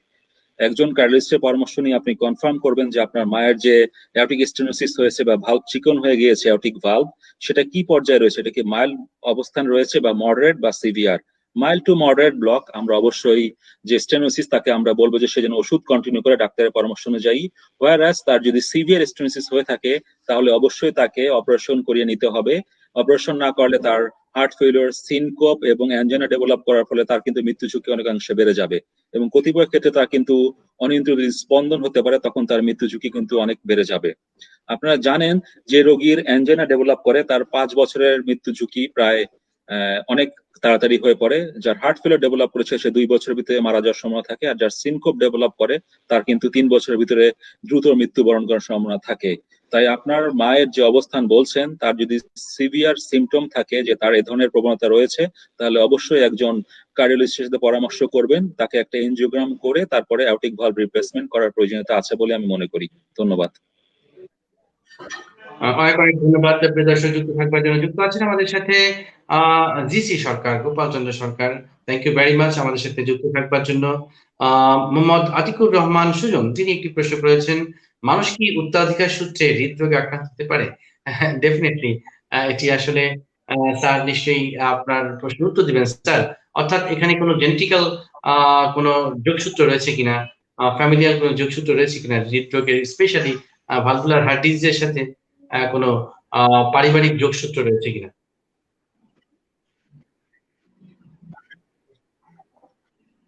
একজন কার্ডিওলজিস্টের পরামর্শ নিয়ে আপনি কনফার্ম করবেন যে আপনার মায়ের যে অ্যাওর্টিক স্টেনোসিস হয়েছে বা ভালভ চিকন হয়ে গিয়েছে, অ্যাওর্টিক ভালভ, সেটা কি পর্যায়ে রয়েছে, এটা কি মাইল্ড অবস্থান রয়েছে বা মডারেট বা severe. Mild to moderate block আমরা অবশ্যই যে স্টেনোসিস, তাকে আমরা বলবো যে সে যেন ওষুধ কন্টিনিউ করে ডাক্তারের পরামর্শ অনুযায়ী। ওয়ারাস তার যদি সিভিয়ার স্টেনোসিস হয়ে থাকে তাহলে অবশ্যই তাকে অপারেশন করিয়ে নিতে হবে। অপারেশন না করলে তার হার্ট ফেলিওর, সিনকোপ এবং অ্যাঞ্জিনা ডেভেলপ করার ফলে তার কিন্তু মৃত্যু ঝুঁকি অনেকাংশে বেড়ে যাবে, এবং কতিপয় ক্ষেত্রে তার কিন্তু অনিয়ন্ত্রিত স্পন্দন হতে পারে, তখন তার মৃত্যু ঝুঁকি কিন্তু অনেক বেড়ে যাবে। আপনারা জানেন যে রোগীর অ্যাঞ্জিনা ডেভেলপ করে তার 5 বছরের মৃত্যু ঝুঁকি প্রায় অনেক তাড়াতাড়ি হয়ে পড়ে। যার হার্ট ফেলিওর ডেভেলপ করেছে সে 2 বছরের ভিতরে মারা যাওয়ার সম্ভাবনা থাকে, আর যার সিনকোপ ডেভেলপ করে তার কিন্তু 3 বছরের ভিতরে দ্রুত মৃত্যুবরণ করার সম্ভাবনা থাকে। তাই আপনার মায়ের যে অবস্থান বলছেন, তার যদি সিভিয়ার সিমটম থাকে যে তার এই ধরনের প্রবণতা রয়েছে, তাহলে অবশ্যই একজন কার্ডিওলজিস্টের সাথে পরামর্শ করবেন, তাকে একটা এনজিওগ্রাম করে তারপরে অ্যাওর্টিক ভালভ রিপ্লেসমেন্ট করার প্রয়োজনীয়তা আছে বলে আমি মনে করি। ধন্যবাদ। অনেক অনেক ধন্যবাদ প্রিয় দর্শক যুক্ত থাকবার জন্য। যুক্ত আছেন আমাদের সাথে GC Sarkar, Gopal Chandra Sarkar. Thank you very much আমাদের সাথে যুক্ত থাকবার জন্য। মোহাম্মদ আতিকুর রহমান সুজন, তিনি একটি প্রশ্ন করেছেন, মানুষ কি উত্তরাধিকার সূত্রে হৃদরোগে আক্রান্ত হতে পারে? ডেফিনেটলি, এটি আসলে স্যার নিশ্চয়ই আপনার প্রশ্নের উত্তর দিবেন স্যার। অর্থাৎ এখানে কোনো জেনেটিক্যাল কোনো যোগসূত্র রয়েছে কিনা, ফ্যামিলিয়াল কোনো যোগসূত্র রয়েছে কিনা হৃদরোগের, স্পেশালি ভালভুলার হার্ট ডিজিজের সাথে কোনো পারিবারিক যোগসূত্র রয়েছে কিনা?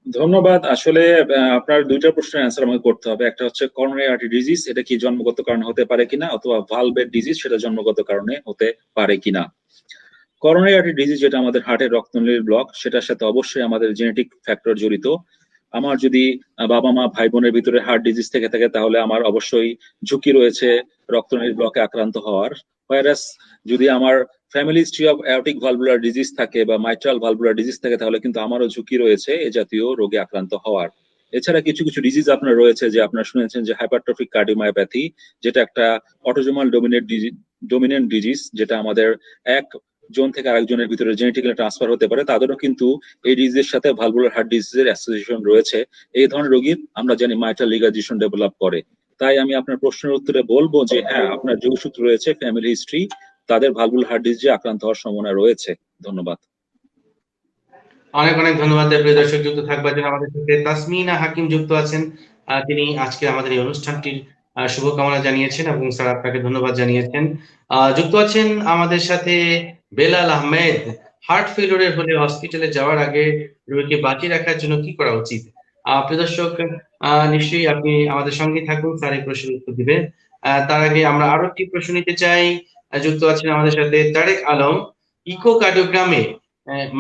ধন্যবাদ। আসলে আপনার দুইটা প্রশ্নের অ্যান্সার আমাকে করতে হবে। একটা হচ্ছে করোনারি আর্টারি ডিজিজ, এটা কি জন্মগত কারণে হতে পারে কিনা, অথবা ভালভের ডিজিজ, সেটা জন্মগত কারণে হতে পারে কিনা। করোনারি আর্টারি ডিজিজ যেটা আমাদের হার্টের রক্তনালীর ব্লক, সেটার সাথে অবশ্যই আমাদের জেনেটিক ফ্যাক্টর জড়িত। আমার যদি বাবা মা ভাই বোনের ভিতরে হার্ট ডিজিজ থেকে থাকে তাহলে আমার অবশ্যই ঝুঁকি রয়েছে রক্তনালীর ব্লকে আক্রান্ত হওয়ার। ভাইরাস যদি আমার family history of aortic valvular disease থাকে বা মাইট্রাল ভালভুলার ডিজিজ থাকে তাহলে কিন্তু আমারও ঝুঁকি রয়েছে এ জাতীয় রোগে আক্রান্ত হওয়ার। এছাড়া কিছু কিছু ডিজিজ আপনার রয়েছে যে আপনারা শুনেছেন যে হাইপারট্রফিক কার্ডিওমায়োপ্যাথি, যেটা একটা অটোজোমাল ডোমিনেন্ট ডিজিজ, যেটা আমাদের এক জন থেকে আরেকজনের ভিতরে জেনেটিক্যালি ট্রান্সফার হতে পারে। তাদেরও কিন্তু এই ডিজিজের সাথে ভালভুলার হার্ট ডিজিজের অ্যাসোসিয়েশন রয়েছে। এই ধরনের রোগীর আমরা জানি মাইট্রাল লিগারেশন ডেভেলপ করে। তাই আমি আপনার প্রশ্নের উত্তরে বলবো যে হ্যাঁ, আপনার যোগসূত্র রয়েছে, ফ্যামিলি হিস্ট্রি, তাদের ভালভুলার হার্ট ডিজিজে আক্রান্ত হওয়ার সম্ভাবনা রয়েছে। ধন্যবাদ। অনেক অনেক ধন্যবাদ প্রিয় দর্শক। যুক্ত থাকবার জন্য আমাদের সাথে তাসমিনা হাকিম যুক্ত আছেন। তিনি আজকে আমাদের এই অনুষ্ঠানটির শুভকামনা জানিয়েছেন এবং স্যার আপনাকে ধন্যবাদ জানিয়েছেন। যুক্ত আছেন আমাদের সাথে বেলাল আহমেদ। হার্ট ফেলিওরের হলে হসপিটালে যাওয়ার আগে রোগীকে বাঁচিয়ে রাখার জন্য কি করা উচিত? প্রিয় দর্শক, নিশ্চয়ই আপনি আমাদের সঙ্গে থাকুন, স্যার এই প্রশ্নের উত্তর দিবে। তার আগে আমরা আরো একটি প্রশ্ন নিতে চাই। যুক্ত আছেন আমাদের সাথে তারেক আলম। ইকোকার্ডিওগ্রামে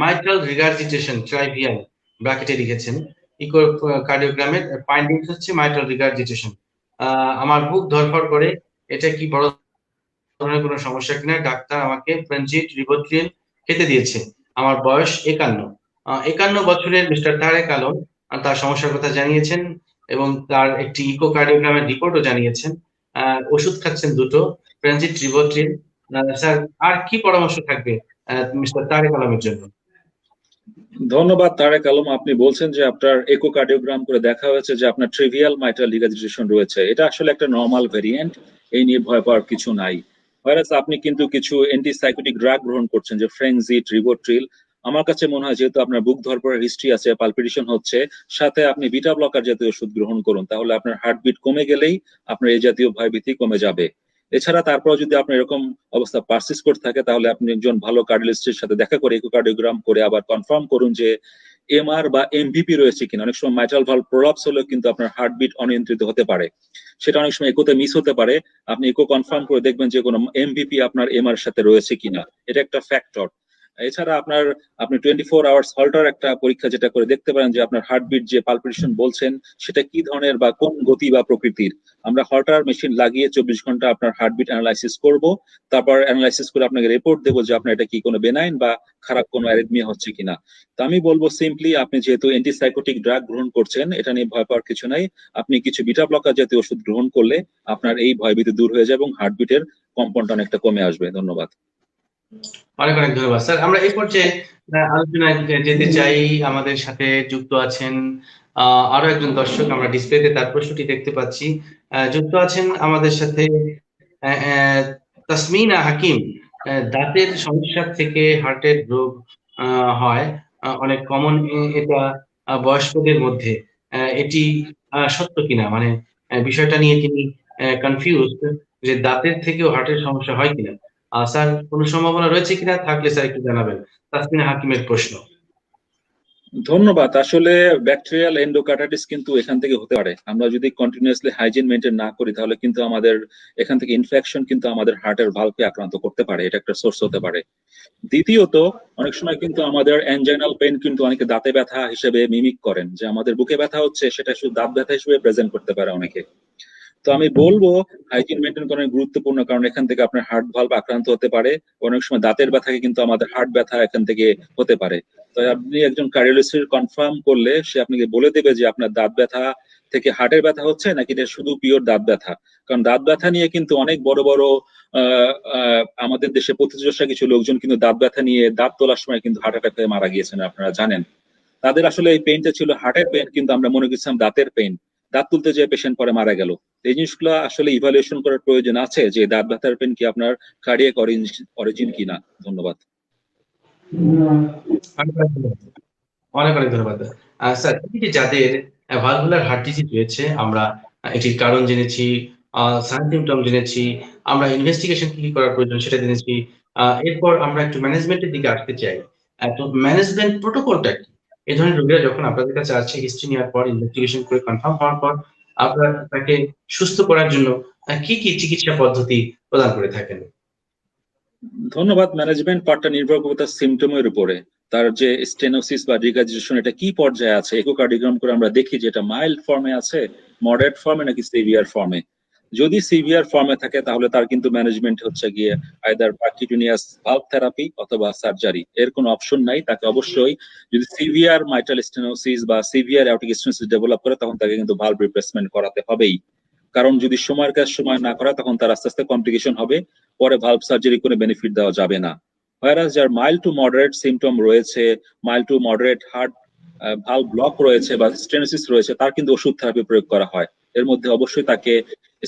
মাইট্রাল রিগার্জিটেশন ট্রাইভিয়াল ব্র্যাকেটে লিখেছেন, ইকোকার্ডিওগ্রামের ফাইন্ডিংস হচ্ছে মাইট্রাল রিগার্জিটেশন। আমার বুক ধড়ফড় করে, এটা কি বড় ধরনের কোনো সমস্যা কিনা? ডাক্তার আমাকে ফ্রেনজিট রিভোট্রিল খেতে দিয়েছে। আমার বয়স 51। 51 বছরের মিস্টার তারেক আলম তার সমস্যার কথা জানিয়েছেন এবং তার একটি ইকোকার্ডিওগ্রামের রিপোর্টও জানিয়েছেন। ওষুধ খাচ্ছেন দুটো, ফ্রেনজিট রিভোট্রিল। স্যার, আর কি পরামর্শ থাকবে মিস্টার তারেক আলমের জন্য? ধন্যবাদ তারেক আলম। আপনি বলছেন যে আপনার ইকোকার্ডিওগ্রাম করে দেখা হয়েছে যে আপনার ট্রিভিয়াল মাইট্রাল লিগারেশন রয়েছে। এটা আসলে একটা নর্মাল ভেরিয়েন্ট, এই নিয়ে ভয় পাওয়ার কিছু নাই। ভাইরাস আপনি কিন্তু কিছু অ্যান্টিসাইকোটিক ড্রাগ গ্রহণ করছেন, যে ফ্রেনজিট, রিভোট্রিল। আমার কাছে মনে হয় যেহেতু আপনার বুক ধড়ফড়ের হিস্ট্রি আছে, পালপিটেশন হচ্ছে, সাথে আপনি বিটা ব্লকার জাতীয় ওষুধ গ্রহণ করুন, তাহলে আপনার হার্টবিট কমে গেলেই আপনার এই জাতীয় ভয়ভীতি কমে যাবে। এছাড়া তারপর যদি আপনার এরকম অবস্থা পারসিস্ট করতে থাকে তাহলে আপনি একজন ভালো কার্ডিওলজিস্টের সাথে দেখা করে ইকোকার্ডিওগ্রাম করে আবার কনফার্ম করুন যে এমআর বা এমভিপি রয়েছে কিনা। অনেক সময় মাইট্রাল ভালভ প্রলাপস হলেও কিন্তু আপনার হার্টবিট অনিয়ন্ত্রিত হতে পারে, সেটা অনেক সময় ইকোতে মিস হতে পারে। আপনি ইকো কনফার্ম করে দেখবেন যে কোনো এমভিপি আপনার এমআর সাথে রয়েছে কিনা, এটা একটা ফ্যাক্টর। এছাড়া আপনি 24 আওয়ার্স হল্টার একটা পরীক্ষা যেটা করে দেখতে পারেন যে আপনার হার্টবিট যে পালপিটেশন বলছেন সেটা কি ধরনের বা কোন গতি বা প্রকৃতির। আমরা হল্টার মেশিন লাগিয়ে 24 ঘন্টা আপনার হার্টবিট অ্যানালাইসিস করব, তারপর অ্যানালাইসিস করে আপনাকে রিপোর্ট দেবো যে আপনার এটা কি কোনো বেনাইন বা খারাপ কোনো অ্যারিথমিয়া হচ্ছে কিনা। তো আমি বলবো সিম্পলি আপনি যেহেতু অ্যান্টিসাইকোটিক ড্রাগ গ্রহণ করছেন, এটা নিয়ে ভয় পাওয়ার কিছু নাই। আপনি কিছু বিটা ব্লকার জাতীয় ওষুধ গ্রহণ করলে আপনার এই ভয়ভীতি দূর হয়ে যাবে এবং হার্টবিটের কম্পনটা অনেকটা কমে আসবে। ধন্যবাদ। অনেক অনেক ধন্যবাদ স্যার। আমরা এই পর্যায়ে আলোচনায় যেতে চাই। আমাদের সাথে যুক্ত আছেন আরো একজন দর্শক, আমরা ডিসপ্লেতে তার প্রশ্নটি দেখতে পাচ্ছি। যুক্ত আছেন আমাদের সাথে তাসমিনা হাকিম। দাঁতের সমস্যা থেকে হার্টের রোগ হয়, অনেক কমন এটা বয়স্কদের মধ্যে। এটি সত্য কিনা, মানে বিষয়টা নিয়ে তিনি কনফিউজ যে দাঁতের থেকেও হার্টের সমস্যা হয় কিনা। স্যার, কোনো সম্ভাবনা রয়েছে কিনা? থাকলে স্যার একটু জানাবেন। তাসমিনা হাকিমের প্রশ্ন। ধন্যবাদ। আসলে ব্যাকটেরিয়াল এন্ডোকার্টাইটিস কিন্তু এখান থেকে হতে পারে। আমরা যদি কন্টিনিউয়াসলি হাইজিন মেনটেন না করি তাহলে কিন্তু আমাদের এখান থেকে ইনফেকশন কিন্তু আমাদের হার্টের ভালভকে আক্রান্ত করতে পারে, এটা একটা সোর্স হতে পারে। দ্বিতীয়ত, অনেক সময় কিন্তু আমাদের অ্যানজাইনাল পেইন কিন্তু অনেকে দাঁতে ব্যথা হিসেবে মিমিক করেন, যে আমাদের বুকে ব্যথা হচ্ছে, সেটা শুধু দাঁত ব্যথা হিসেবে প্রেজেন্ট করতে পারে অনেকে। তো আমি বলবো হাইজিন মেনটেন করা গুরুত্বপূর্ণ, কারণ এখান থেকে আপনার হার্ট ভালভ আক্রান্ত হতে পারে। অনেক সময় দাঁতের ব্যথাকে কিন্তু আমাদের হার্ট ব্যথা এখান থেকে হতে পারে। তাই আপনি একজন কার্ডিওলজিস্ট কনফার্ম করলে সে আপনাকে বলে দেবে যে আপনার দাঁত ব্যথা থেকে হার্টের ব্যথা হচ্ছে নাকি এটা শুধু পিওর দাঁত ব্যথা। কারণ দাঁত ব্যথা নিয়ে কিন্তু অনেক বড় বড় আমাদের দেশে প্রতিযোগিতা কিছু লোকজন কিন্তু দাঁত ব্যথা নিয়ে দাঁত তোলার সময় কিন্তু হার্ট অ্যাটাক হয়ে মারা গিয়েছেন, আপনারা জানেন। তাদের আসলে এই পেইনটা ছিল হার্টের পেইন, কিন্তু আমরা মনে করছিলাম দাঁতের পেইন। দাঁত তুলতে যে পেশেন্ট পরে মারা গেল। এই জিনিসগুলো আসলে ইভালুয়েশন করার প্রয়োজন আছে যে দাঁত ব্যথার পেইন কি আপনার কার্ডিয়াক অরিজিন কিনা। ধন্যবাদ। অনেক অনেক ধন্যবাদ স্যার। এই যে যাদের ভালভুলার হার্ট ডিজিজ রয়েছে, আমরা এটির কারণ জেনেছি, সাইন সিমটম জেনেছি, আমরা ইনভেস্টিগেশন কি করার প্রয়োজন সেটা জেনেছি। এরপর আমরা একটু ম্যানেজমেন্টের দিকে আসতে চাই। তো ম্যানেজমেন্ট প্রোটোকলটা কি? এই ধরনের রোগীরা যখন আপনাদের কাছে আসে, হিস্ট্রি নেওয়ার পর, ইনভেস্টিগেশন করে কনফার্ম হওয়ার পর, আপনারা তাকে সুস্থ করার জন্য কি কি চিকিৎসা পদ্ধতি প্রদান করে থাকেন? ধন্যবাদ। ম্যানেজমেন্ট পার্টটা নির্ভর করবে তার সিমটমের উপরে, তার যে স্টেনোসিস বা রিগার্জিটেশন এটা কি পর্যায়ে আছে। ইকোকার্ডিওগ্রাম করে আমরা দেখি যে এটা মাইল্ড ফর্মে আছে, মডারেট ফর্মে নাকি সিভিয়ার ফর্মে। যদি সিভিয়ার ফর্মে থাকে তাহলে তার কিন্তু ম্যানেজমেন্ট হচ্ছে গিয়ে আইদার পারকিউটেনিয়াস ভালভ থেরাপি অথবা সার্জারি, এর কোনো অপশন নাই। তাকে অবশ্যই, যদি সিভিয়ার মাইট্রাল স্টেনোসিস বা সিভিয়ার অ্যাওর্টিক স্টেনোসিস ডেভেলপ করে তখন তাকে কিন্তু ভালভ রিপ্লেসমেন্ট করাতে হবেই। কারণ যদি সময়ের কাজ সময় না করা তখন তার আস্তে আস্তে কমপ্লিকেশন হবে, পরে ভালভ সার্জারি করে বেনিফিট দেওয়া যাবে না। হোয়ারাস যার মাইল্ড টু মডারেট সিমটম রয়েছে, mild to moderate heart valve block রয়েছে বা স্টেনোসিস রয়েছে, তার কিন্তু ওষুধ থেরাপি প্রয়োগ করা হয়। এর মধ্যে অবশ্যই তাকে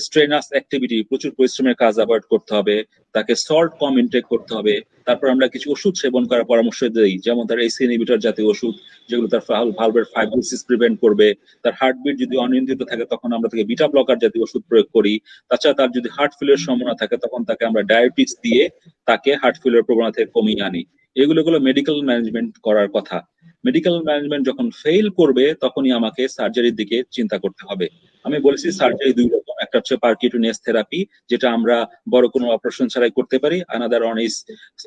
স্ট্রেনাস অ্যাক্টিভিটি, প্রচুর পরিশ্রমের কাজ অ্যাভয়েড করতে হবে, তাকে সল্ট কম ইনটেক করতে হবে। তারপর আমরা কিছু ওষুধ সেবন করার পরামর্শ দিই, যেমন তার এসি ইনহিবিটর জাতীয় ওষুধ, যেগুলো তার ভালভের ফাইব্রোসিস প্রিভেন্ট করবে। তার হার্টবিট যদি অনিয়ন্ত্রিত থাকে তখন আমরা তাকে বিটা ব্লকার জাতীয় ওষুধ প্রয়োগ করি। তাছাড়া তার যদি হার্ট ফেলিওর সম্ভাবনা থাকে তখন তাকে আমরা ডায়াবেটিস দিয়ে তাকে হার্ট ফেলিওর প্রবণতা থেকে কমিয়ে আনি। এগুলো মেডিকেল ম্যানেজমেন্ট করার কথা। মেডিকেল ম্যানেজমেন্ট যখন ফেল করবে তখনই আমাকে সার্জারির দিকে চিন্তা করতে হবে। আমি বলেছি সার্জারি দুই রকম, একটা হচ্ছে পারকিউটেনিয়াস থেরাপি, যেটা আমরা বড় কোনো অপারেশন ছাড়াই করতে পারি, another on is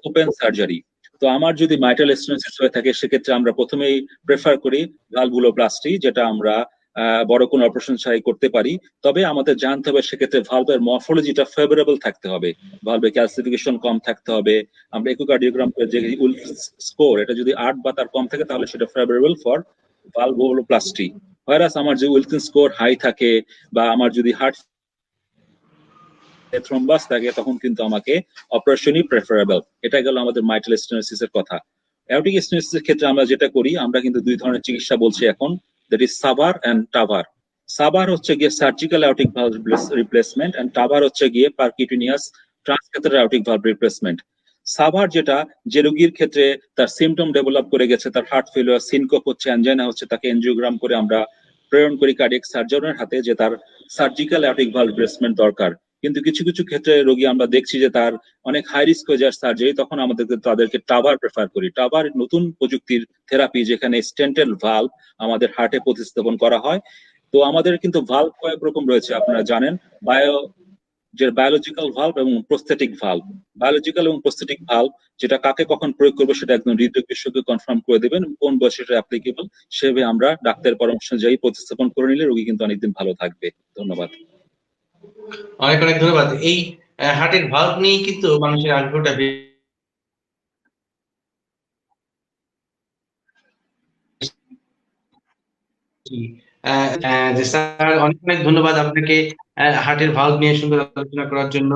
open surgery. তো আমার যদি মাইট্রাল স্টেনোসিস হয়ে থাকে সেক্ষেত্রে আমরা প্রথমেই প্রেফার করি ভালভুলোপ্লাস্টি, যেটা আমরা বড় কোনো অপারেশন ছাড়াই করতে পারি। তবে আমাদের জানতে হবে সেক্ষেত্রে ভালভের মরফোলজিটা ফেভারেবল থাকতে হবে, ভালভে ক্যালসিফিকেশন কম থাকতে হবে। আমরা ইকোকার্ডিওগ্রাম যে উইলকিন্স স্কোর এটা যদি 8 বা তার কম থাকে তাহলে সেটা ফেভারেবল ফর ভালভুলোপ্লাস্টি। হোয়ারাস আমার যে উইলকিন্স স্কোর হাই থাকে বা আমার যদি হার্ট থ্রম্বাস থাকে তখন কিন্তু আমাকে অপারেশনই প্রেফারেবল। এটা গেল আমাদের মাইট্রাল স্টেনোসিস এর কথা। অ্যাওর্টিক স্টেনোসিস এর ক্ষেত্রে আমরা যেটা করি, আমরা কিন্তু দুই ধরনের চিকিৎসা বলছি এখন, that is SAVR and TAVR. SAVR হচ্ছে গিয়ে surgical aortic valve replacement and TAVR হচ্ছে গিয়ে percutaneous transcatheter aortic valve replacement. SAVR যেটা, যে রোগীর ক্ষেত্রে তার সিমটম ডেভেলপ করে গেছে, তার হার্ট ফেলিওর, সিনকোপ হচ্ছে, অ্যানজাইনা হচ্ছে, তাকে এনজিওগ্রাম করে আমরা প্রেরণ করি কার্ডিয়াক সার্জনের হাতে যে তার সার্জিক্যাল অ্যাওর্টিক ভালভ রিপ্লেসমেন্ট দরকার। কিন্তু কিছু কিছু ক্ষেত্রে রোগী আমরা দেখছি যে তার অনেক হাই রিস্ক হয়ে যায় সার্জারি, তখন তাদেরকে টাভার প্রেফার করি। টাভার নতুন প্রযুক্তির থেরাপি যেখানে স্টেন্টেল ভালভ আমাদের হার্টে প্রতিস্থাপন করা হয়। তো আমাদের কিন্তু ভালভ কয়েক রকম রয়েছে আপনারা জানেন, বায়োলজিক্যাল ভালভ এবং প্রস্থেটিক ভালভ। বায়োলজিক্যাল এবং প্রস্থেটিক ভালভ যেটা কাকে কখন প্রয়োগ করবো সেটা একদম হৃদরোগ বিশেষজ্ঞ কনফার্ম করে দেবেন, কোন বয়সে এটা অ্যাপ্লিকেবল সেভাবে আমরা ডাক্তারের পরামর্শ অনুযায়ী প্রতিস্থাপন করে নিলে রোগী কিন্তু অনেকদিন ভালো থাকবে। ধন্যবাদ। অনেক অনেক ধন্যবাদ। এই হার্টের ভালভ নিয়ে কিন্তু মানুষের আগ্রহটা যে স্যার, অনেক অনেক ধন্যবাদ আপনাকে হার্টের ভালভ নিয়ে সুন্দর আলোচনা করার জন্য।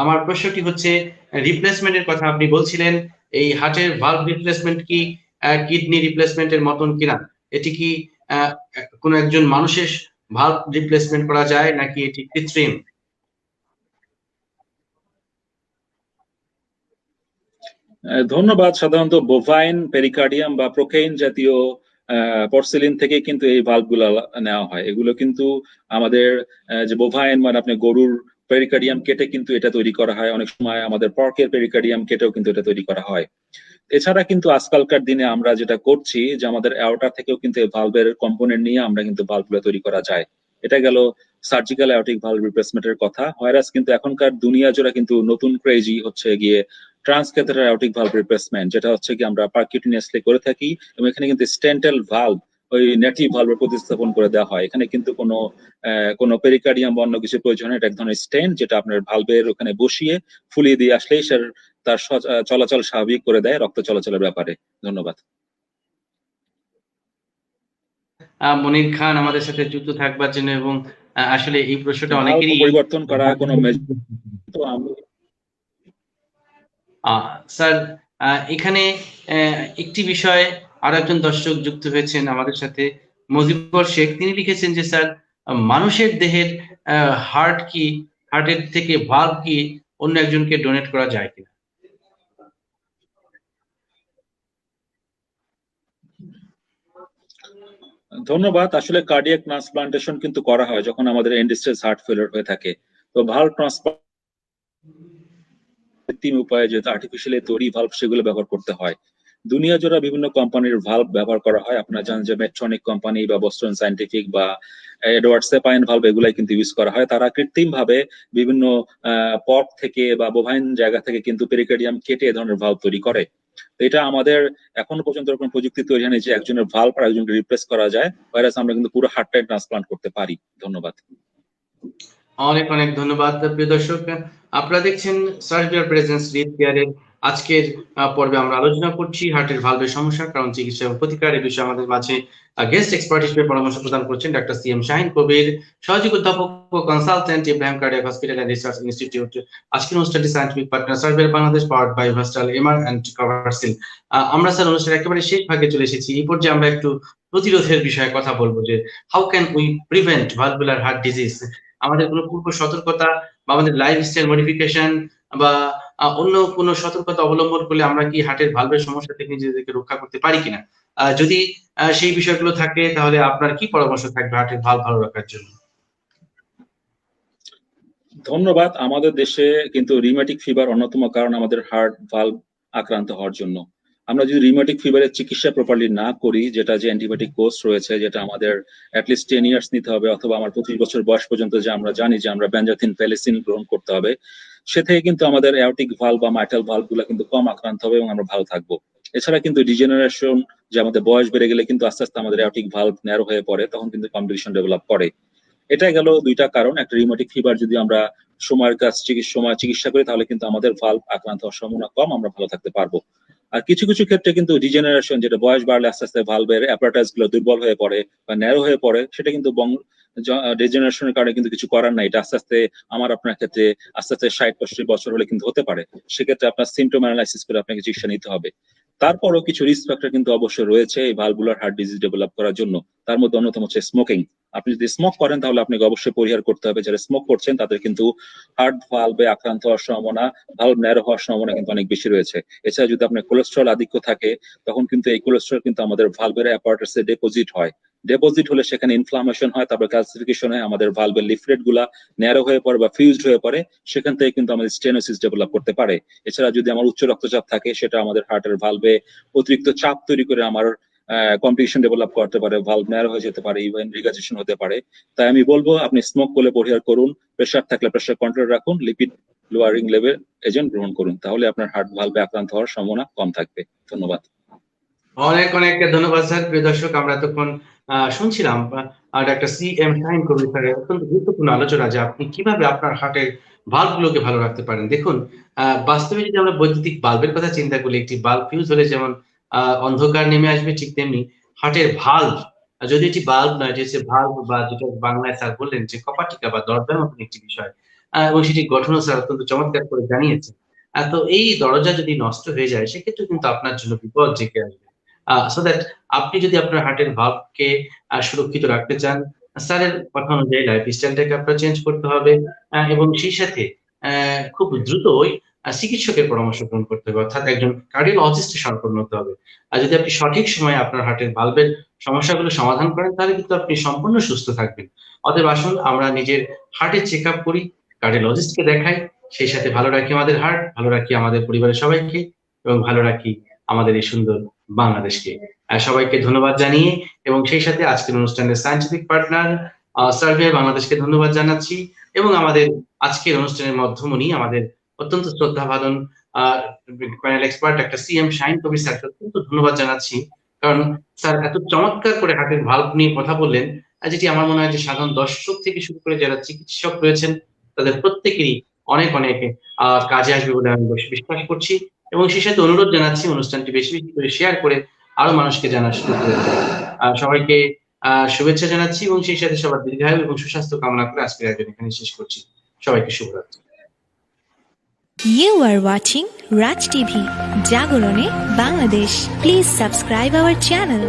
আমার প্রশ্নটি হচ্ছে, রিপ্লেসমেন্টের কথা আপনি বলছিলেন, এই হার্টের ভালভ রিপ্লেসমেন্ট কি কিডনি রিপ্লেসমেন্টের মতন কিনা? এটি কি কোন একজন মানুষের ভালভ রিপ্লেসমেন্ট করা যায় নাকি এটি কৃত্রিম? ধন্যবাদ। সাধারণত বোভাইন পেরিকার্ডিয়াম বা প্রোকেইন জাতীয় পর্সেলিন থেকে কিন্তু এই ভালভগুলো নেওয়া হয়। এগুলো কিন্তু আমাদের যে বোভাইন মানে আপনি গরুর পেরিকার্ডিয়াম কেটে কিন্তু এটা তৈরি করা হয়, অনেক সময় আমাদের পর্কের পেরিকার্ডিয়াম কেটেও কিন্তু এটা তৈরি করা হয়। এছাড়া কিন্তু আজকালকার দিনে আমরা যেটা করছি যে আমাদের অ্যাওর্টা থেকেও কিন্তু এই ভালভের কম্পোনেন্ট নিয়ে আমরা কিন্তু ভালভগুলো তৈরি করা যায়। এটা গেল সার্জিক্যাল অ্যাওর্টিক ভালভ রিপ্লেসমেন্টের কথা। হোয়ারাস কিন্তু এখনকার দুনিয়া জোড়া কিন্তু নতুন ক্রেজি হচ্ছে গিয়ে ট্রান্সক্যাথারার অ্যাওর্টিক ভালভ রিপ্লেসমেন্ট, যেটা হচ্ছে কি আমরা পারকিউটেনিয়াসলি করে থাকি এবং এখানে কিন্তু স্টেন্টেল ভালভ ওই নেটিভ ভালভের প্রতিস্থাপন করে দেওয়া হয়। এখানে কিন্তু কোনো পেরিকার্ডিয়াম বা অন্য কিছু প্রয়োজন হয়, এটা এক ধরনের স্টেন্ট যেটা আপনার ভালভের ওখানে বসিয়ে ফুলিয়ে দিয়ে আসলেই তার চলাচল স্বাভাবিক করে দেয় রক্ত চলাচলের ব্যাপারে। ধন্যবাদ। মনির খান আমাদের সাথে যুক্ত থাকবার জন্য, এবং আসলে এই প্রশ্নটা ভালভ অনেকেরই। পরিবর্তন করা কোনো স্যার, এখানে একটি বিষয় আরো একজন দর্শক যুক্ত হয়েছেন আমাদের সাথে, মজিবর শেখ। তিনি লিখেছেন যে স্যার, মানুষের দেহের হার্টের থেকে ভালভ কি অন্য একজনকে ডোনেট করা যায় কিনা? ধন্যবাদ। আসলে কার্ডিয়াক ট্রান্সপ্লান্টেশন কিন্তু করা হয় যখন আমাদের এন্ড স্টেজ হার্ট ফেলিওর হয়ে থাকে। তো ভালভ ট্রান্সপ্লান্ট তিন উপায়ে, যেহেতু আর্টিফিশিয়ালি তৈরি ভালভ সেগুলো ব্যবহার করতে হয়। দুনিয়া জোড়া বিভিন্ন কোম্পানির ভালভ ব্যবহার করা হয়। আপনারা জানেন যে মেট্রনিক কোম্পানি বা বোস্টন সায়েন্টিফিক বা এডওয়ার্ড সেপাইন ভালভ এগুলাই কিন্তু ইউজ করা হয়। তারা কৃত্রিম ভাবে বিভিন্ন পট থেকে বা বোভাইন জায়গা থেকে কিন্তু পেরিকার্ডিয়াম কেটে এ ধরনের ভালভ তৈরি করে। তো এটা আমাদের এখনো পর্যন্ত এরকম প্রযুক্তি তৈরি হয়নি যে একজনের ভালভ আর একজনকে রিপ্লেস করা যায়, ভাইরাস আমরা কিন্তু পুরো হার্টটাই ট্রান্সপ্লান্ট করতে পারি। ধন্যবাদ। অনেক অনেক ধন্যবাদ প্রিয় দর্শক। আপনারা দেখছেন সার্ভিয়ার প্রেজেন্স হৃদ কেয়ারের আজকের পর্বে আমরা আলোচনা করছি হার্টের ভালভের সমস্যা, কারণ চিকিৎসা এবং প্রতিকার। এই বিষয়ে আমাদের মাঝে গেস্ট এক্সপার্ট হিসেবে পরামর্শ প্রদান করছেন ডাক্তার সি এম শাহিন কবির, সহযোগী অধ্যাপক ও consultant Ibrahim cardiac hospital and research institute. আজকের অনুষ্ঠানটি scientific partner Servier Bangladesh, powered by Vastarel MR and Coversyl. আমরা স্যার অনুষ্ঠানের একেবারে শেষ ভাগে চলে এসেছি। এই পর্যায়ে আমরা একটু প্রতিরোধের বিষয়ে কথা বলবো, যে how can we prevent valvular heart disease. আমাদের কোনো পূর্ব সতর্কতা বা আমাদের লাইফস্টাইল মডিফিকেশন বা অন্য কোনো সতর্কতা অবলম্বন করলে আমরা কি হার্টের ভালভের সমস্যা থেকে নিজেদেরকে রক্ষা করতে পারি কিনা? যদি সেই বিষয়গুলো থাকে, তাহলে আপনার কি পরামর্শ থাকবে হার্টের ভালভ ভালো রাখার জন্য? ধন্যবাদ। আমাদের দেশে কিন্তু রিউমেটিক ফিভার অন্যতম কারণ আমাদের হার্ট ভালভ আক্রান্ত হওয়ার জন্য। আমরা যদি রিউমেটিক ফিভারের চিকিৎসা প্রপারলি না করি, যেটা যে অ্যান্টিবায়োটিক কোর্স রয়েছে, যেটা আমাদের অ্যাটলিস্ট 10 ইয়ার্স নিতে হবে, অথবা আমার 25 বছর বয়স পর্যন্ত যে আমরা জানি যে আমরা বেনজাথিন পেলিসিন গ্রহণ করতে হবে, সে থেকে কিন্তু আমাদের অ্যাওর্টিক ভালভ বা মাইট্রাল ভালভ গুলো কিন্তু কম আক্রান্ত হবে এবং আমরা ভালো থাকবো। এছাড়া কিন্তু ডিজেনারেশন, যে আমাদের বয়স বেড়ে গেলে কিন্তু আস্তে আস্তে আমাদের অ্যাওর্টিক ভালভ ন্যারো হয়ে পড়ে, তখন কিন্তু কমপ্লিকেশন ডেভেলপ করে। এটা গেল দুইটা কারণ। একটা রিউমেটিক ফিভার যদি আমরা সময়ের কাজ চিকিৎসা করি, তাহলে কিন্তু আমাদের ভালভ আক্রান্ত হওয়ার সম্ভাবনা কম, আমরা ভালো থাকতে পারবো। আর কিছু কিছু ক্ষেত্রে কিন্তু ডিজেনারেশন, যেটা বয়স বাড়লে আস্তে আস্তে ভালভের অ্যাপারেটাস গুলো দুর্বল হয়ে পড়ে বা ন্যারো হয়ে পড়ে, সেটা কিন্তু ডিজেনারেশনের কারণে কিন্তু কিছু করার নাই। এটা আস্তে আস্তে আমার আপনার ক্ষেত্রে আস্তে আস্তে 60-65 বছর হলে কিন্তু হতে পারে। সেক্ষেত্রে আপনার সিমটম অ্যানালাইসিস করে আপনাকে চিকিৎসা নিতে হবে। তারপরও কিছু রিস্ক ফ্যাক্টর কিন্তু অবশ্যই রয়েছে এই ভালভুলার হার্ট ডিজিজ ডেভেলপ করার জন্য। তার মধ্যে অন্যতম হচ্ছে স্মোকিং। আপনি যদি স্মোক করেন, তাহলে আপনাকে অবশ্যই পরিহার করতে হবে। যারা স্মোক করছেন তাদের কিন্তু হার্ট ভালভে আক্রান্ত হওয়ার সম্ভাবনা, ভালভ ন্যারো হওয়ার সম্ভাবনা কিন্তু অনেক বেশি রয়েছে। এছাড়া যদি আপনার কোলেস্ট্রল আধিক্য থাকে, তখন কিন্তু এই কোলেস্ট্রল কিন্তু আমাদের ভালভের অ্যাপারেটাসে ডিপোজিট হয়। ডিপোজিট হলে সেখানে ইনফ্লামেশন হয়, তারপর ক্যালসিফিকেশন হয়, আমাদের ভালভের লিফলেট গুলা ন্যারো হয়ে পড়ে বা ফিউজড হয়ে পড়ে, সেখান থেকে কিন্তু আমাদের স্টেনোসিস ডেভেলপ করতে পারে। এছাড়া যদি আমার উচ্চ রক্তচাপ থাকে, সেটা আমাদের হার্টের ভালভে অতিরিক্ত চাপ তৈরি করে আমার কমপ্লিকেশন ডেভেলপ করতে পারে, ভালভ ন্যারো হয়ে যেতে পারে, ইভেন রিগার্জেশন হতে পারে। তাই আমি বলবো আপনি স্মোক করলে পরিহার করুন, প্রেসার থাকলে প্রেসার কন্ট্রোল রাখুন, লিপিড লোয়ারিং লেভেল এজেন্ট গ্রহণ করুন, তাহলে আপনার হার্ট ভালভে আক্রান্ত হওয়ার সম্ভাবনা কম থাকবে। ধন্যবাদ। অনেক অনেক ধন্যবাদ স্যার। প্রিয় দর্শক, আমরা এতক্ষণ শুনছিলাম ডাক্তার সি এম শাহিন কবির স্যারের অত্যন্ত গুরুত্বপূর্ণ আলোচনা, যে আপনি কিভাবে আপনার হার্টের ভালভ গুলোকে ভালো রাখতে পারেন। দেখুন, বাস্তবে যদি আমরা বৈদ্যুতিক বাল্বের কথা চিন্তা করি, একটি বাল্ব ফিউজ হলে যেমন অন্ধকার নেমে আসবে, ঠিক তেমনি হার্টের ভালভ, যদি এটি বাল্ব নয়, এটি হচ্ছে ভালভ, বা যেটা বাংলায় স্যার বললেন যে কপাটিকা বা দরজার মতন একটি বিষয়, এবং সেটি গঠনও স্যার অত্যন্ত চমৎকার করে জানিয়েছে। তো এই দরজা যদি নষ্ট হয়ে যায়, সেক্ষেত্রে কিন্তু আপনার জন্য বিপদ ডেকে আসবে। সো দ্যাট আপনি যদি আপনার হার্টের ভালভকে সুরক্ষিত রাখতে চান, স্যারের কথা অনুযায়ী লাইফস্টাইলটাকে আপনার চেঞ্জ করতে হবে, এবং সেই সাথে খুব দ্রুতই চিকিৎসকের পরামর্শ গ্রহণ করতে হবে, অর্থাৎ একজন কার্ডিওলজিস্টের শরণাপন্ন হতে হবে। আর যদি আপনি সঠিক সময়ে আপনার হার্টের ভালভের সমস্যাগুলো সমাধান করেন, তাহলে কিন্তু আপনি সম্পূর্ণ সুস্থ থাকবেন। অতএব আসুন আমরা নিজের হার্টের চেক আপ করি, কার্ডিওলজিস্টকে দেখাই, সেই সাথে ভালো রাখি আমাদের হার্ট, ভালো রাখি আমাদের পরিবারের সবাইকে, এবং ভালো রাখি আমাদের এই সুন্দর বাংলাদেশকে। সবাইকে ধন্যবাদ জানিয়ে, এবং সেই সাথে আজকের অনুষ্ঠানের সায়েন্টিফিক পার্টনার সার্ভিয়ার বাংলাদেশকে ধন্যবাদ জানাচ্ছি, এবং আমাদের আজকের অনুষ্ঠানের মধ্যমণি আমাদের অত্যন্ত শ্রদ্ধাভাজন প্যানেল এক্সপার্ট একটা সি এম শাহিন কবির স্যারকে অত্যন্ত ধন্যবাদ জানাচ্ছি, কারণ স্যার এত চমৎকার করে হার্টের ভালভ নিয়ে কথা বললেন, যেটি আমার মনে হয় যে সাধারণ দর্শক থেকে শুরু করে যারা চিকিৎসক রয়েছেন, তাদের প্রত্যেকেরই অনেক অনেক কাজে আসবে বলে আমি বিশ্বাস করছি। এবং সেই সাথে অনুরোধ জানাচ্ছি অনুষ্ঠানটি বেশি বেশি করে শেয়ার করে আরো মানুষকে জানার সুযোগ করে দেবেন। সবাইকে শুভেচ্ছা জানাচ্ছি, এবং সেই সাথে সবার দীর্ঘায়ু এবং সুস্বাস্থ্য কামনা করে আজকের আয়োজন এখানে শেষ করছি। সবাইকে শুভরাত্রি। You are watching Raj TV, Jagorone, Bangladesh. Please subscribe our channel.